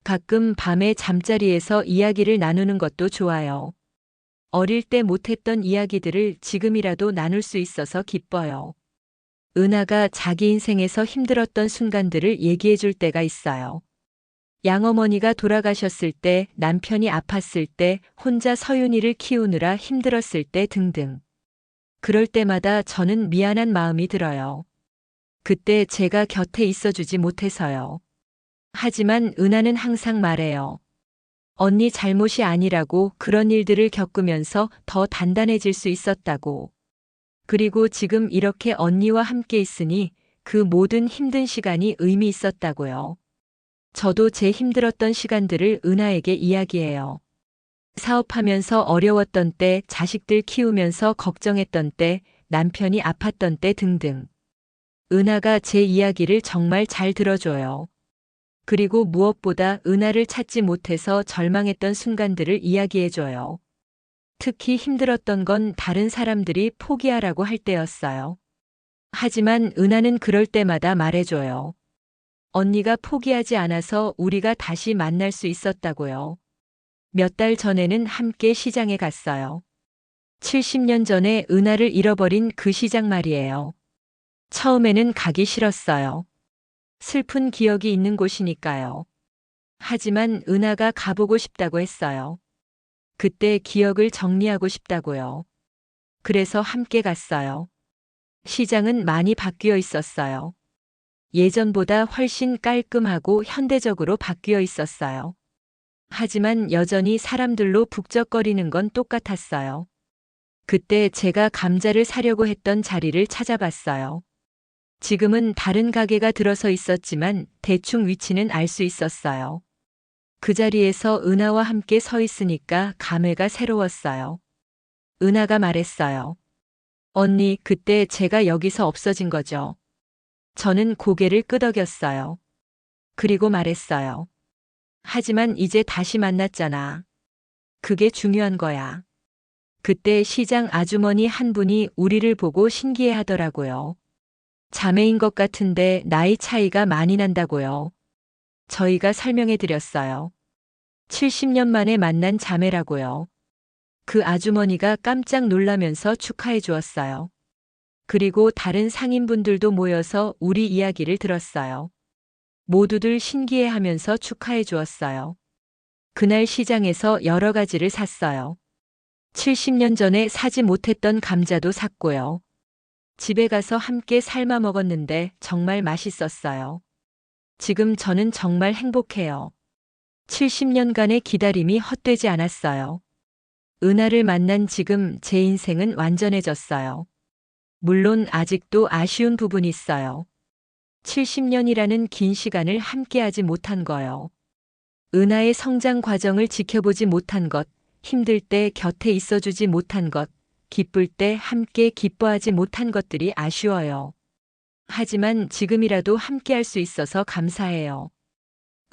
가끔 밤에 잠자리에서 이야기를 나누는 것도 좋아요. 어릴 때 못했던 이야기들을 지금이라도 나눌 수 있어서 기뻐요. 은하가 자기 인생에서 힘들었던 순간들을 얘기해 줄 때가 있어요. 양어머니가 돌아가셨을 때, 남편이 아팠을 때, 혼자 서윤이를 키우느라 힘들었을 때 등등. 그럴 때마다 저는 미안한 마음이 들어요. 그때 제가 곁에 있어주지 못해서요. 하지만 은하는 항상 말해요. 언니 잘못이 아니라고 그런 일들을 겪으면서 더 단단해질 수 있었다고. 그리고 지금 이렇게 언니와 함께 있으니 그 모든 힘든 시간이 의미 있었다고요. 저도 제 힘들었던 시간들을 은하에게 이야기해요. 사업하면서 어려웠던 때, 자식들 키우면서 걱정했던 때, 남편이 아팠던 때 등등. 은하가 제 이야기를 정말 잘 들어줘요. 그리고 무엇보다 은하를 찾지 못해서 절망했던 순간들을 이야기해줘요. 특히 힘들었던 건 다른 사람들이 포기하라고 할 때였어요. 하지만 은하는 그럴 때마다 말해줘요. 언니가 포기하지 않아서 우리가 다시 만날 수 있었다고요. 몇 달 전에는 함께 시장에 갔어요. 70년 전에 은하를 잃어버린 그 시장 말이에요. 처음에는 가기 싫었어요. 슬픈 기억이 있는 곳이니까요. 하지만 은하가 가보고 싶다고 했어요. 그때 기억을 정리하고 싶다고요. 그래서 함께 갔어요. 시장은 많이 바뀌어 있었어요. 예전보다 훨씬 깔끔하고 현대적으로 바뀌어 있었어요. 하지만 여전히 사람들로 북적거리는 건 똑같았어요. 그때 제가 감자를 사려고 했던 자리를 찾아봤어요. 지금은 다른 가게가 들어서 있었지만 대충 위치는 알 수 있었어요. 그 자리에서 은하와 함께 서 있으니까 감회가 새로웠어요. 은하가 말했어요. 언니, 그때 제가 여기서 없어진 거죠. 저는 고개를 끄덕였어요. 그리고 말했어요. 하지만 이제 다시 만났잖아. 그게 중요한 거야. 그때 시장 아주머니 한 분이 우리를 보고 신기해 하더라고요. 자매인 것 같은데 나이 차이가 많이 난다고요. 저희가 설명해 드렸어요. 70년 만에 만난 자매라고요. 그 아주머니가 깜짝 놀라면서 축하해 주었어요. 그리고 다른 상인분들도 모여서 우리 이야기를 들었어요. 모두들 신기해 하면서 축하해 주었어요. 그날 시장에서 여러 가지를 샀어요. 70년 전에 사지 못했던 감자도 샀고요. 집에 가서 함께 삶아 먹었는데 정말 맛있었어요. 지금 저는 정말 행복해요. 70년간의 기다림이 헛되지 않았어요. 은하를 만난 지금 제 인생은 완전해졌어요. 물론 아직도 아쉬운 부분이 있어요. 70년이라는 긴 시간을 함께하지 못한 거요. 은하의 성장 과정을 지켜보지 못한 것, 힘들 때 곁에 있어주지 못한 것, 기쁠 때 함께 기뻐하지 못한 것들이 아쉬워요. 하지만 지금이라도 함께할 수 있어서 감사해요.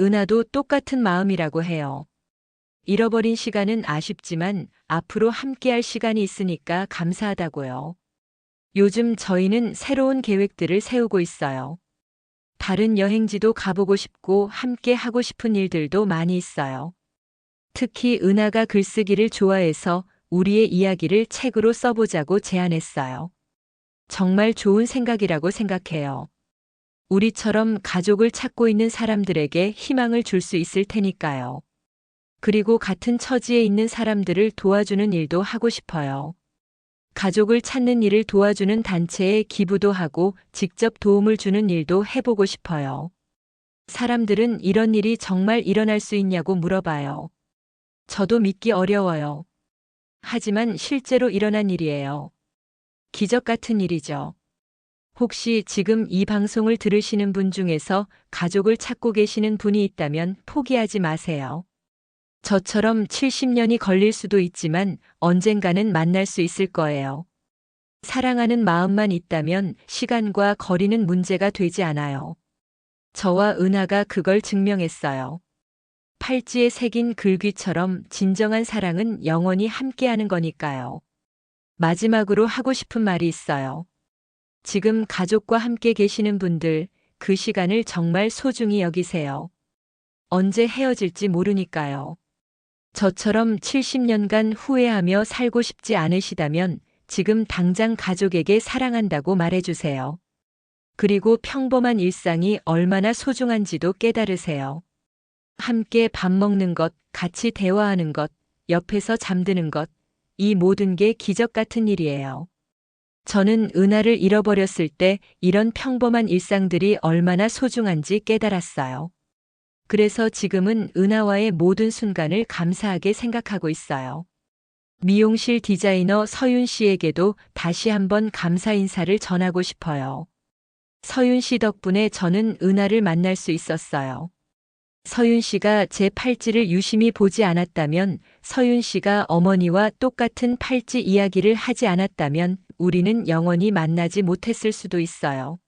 은하도 똑같은 마음이라고 해요. 잃어버린 시간은 아쉽지만 앞으로 함께할 시간이 있으니까 감사하다고요. 요즘 저희는 새로운 계획들을 세우고 있어요. 다른 여행지도 가보고 싶고 함께 하고 싶은 일들도 많이 있어요. 특히 은하가 글쓰기를 좋아해서 우리의 이야기를 책으로 써보자고 제안했어요. 정말 좋은 생각이라고 생각해요. 우리처럼 가족을 찾고 있는 사람들에게 희망을 줄 수 있을 테니까요. 그리고 같은 처지에 있는 사람들을 도와주는 일도 하고 싶어요. 가족을 찾는 일을 도와주는 단체에 기부도 하고 직접 도움을 주는 일도 해보고 싶어요. 사람들은 이런 일이 정말 일어날 수 있냐고 물어봐요. 저도 믿기 어려워요. 하지만 실제로 일어난 일이에요. 기적 같은 일이죠. 혹시 지금 이 방송을 들으시는 분 중에서 가족을 찾고 계시는 분이 있다면 포기하지 마세요. 저처럼 70년이 걸릴 수도 있지만 언젠가는 만날 수 있을 거예요. 사랑하는 마음만 있다면 시간과 거리는 문제가 되지 않아요. 저와 은하가 그걸 증명했어요. 팔찌에 새긴 글귀처럼 진정한 사랑은 영원히 함께하는 거니까요. 마지막으로 하고 싶은 말이 있어요. 지금 가족과 함께 계시는 분들, 그 시간을 정말 소중히 여기세요. 언제 헤어질지 모르니까요. 저처럼 70년간 후회하며 살고 싶지 않으시다면 지금 당장 가족에게 사랑한다고 말해주세요. 그리고 평범한 일상이 얼마나 소중한지도 깨달으세요. 함께 밥 먹는 것, 같이 대화하는 것, 옆에서 잠드는 것, 이 모든 게 기적 같은 일이에요. 저는 은하를 잃어버렸을 때 이런 평범한 일상들이 얼마나 소중한지 깨달았어요. 그래서 지금은 은하와의 모든 순간을 감사하게 생각하고 있어요. 미용실 디자이너 서윤 씨에게도 다시 한번 감사 인사를 전하고 싶어요. 서윤 씨 덕분에 저는 은하를 만날 수 있었어요. 서윤 씨가 제 팔찌를 유심히 보지 않았다면, 서윤 씨가 어머니와 똑같은 팔찌 이야기를 하지 않았다면 우리는 영원히 만나지 못했을 수도 있어요.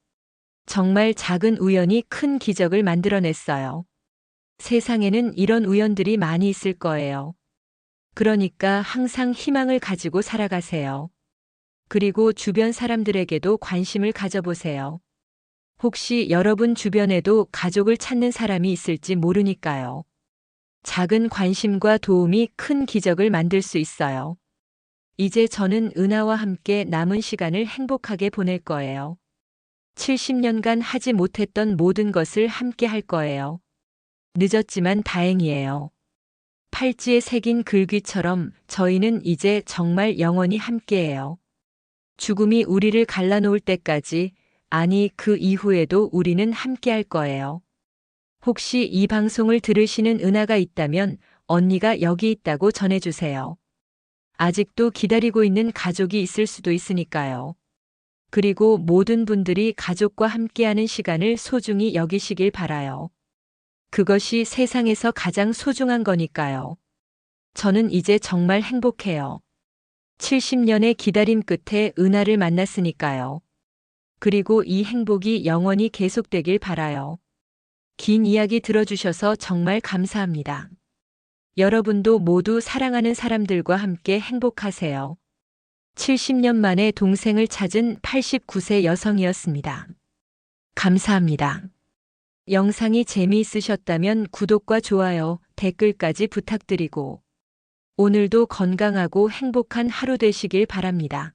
정말 작은 우연이 큰 기적을 만들어냈어요. 세상에는 이런 우연들이 많이 있을 거예요. 그러니까 항상 희망을 가지고 살아가세요. 그리고 주변 사람들에게도 관심을 가져보세요. 혹시 여러분 주변에도 가족을 찾는 사람이 있을지 모르니까요. 작은 관심과 도움이 큰 기적을 만들 수 있어요. 이제 저는 은하와 함께 남은 시간을 행복하게 보낼 거예요. 70년간 하지 못했던 모든 것을 함께 할 거예요. 늦었지만 다행이에요. 팔찌에 새긴 글귀처럼 저희는 이제 정말 영원히 함께해요. 죽음이 우리를 갈라놓을 때까지, 아니 그 이후에도 우리는 함께할 거예요. 혹시 이 방송을 들으시는 은하가 있다면 언니가 여기 있다고 전해주세요. 아직도 기다리고 있는 가족이 있을 수도 있으니까요. 그리고 모든 분들이 가족과 함께하는 시간을 소중히 여기시길 바라요. 그것이 세상에서 가장 소중한 거니까요. 저는 이제 정말 행복해요. 70년의 기다림 끝에 은하를 만났으니까요. 그리고 이 행복이 영원히 계속되길 바라요. 긴 이야기 들어주셔서 정말 감사합니다. 여러분도 모두 사랑하는 사람들과 함께 행복하세요. 70년 만에 동생을 찾은 89세 여성이었습니다. 감사합니다. 영상이 재미있으셨다면 구독과 좋아요, 댓글까지 부탁드리고 오늘도 건강하고 행복한 하루 되시길 바랍니다.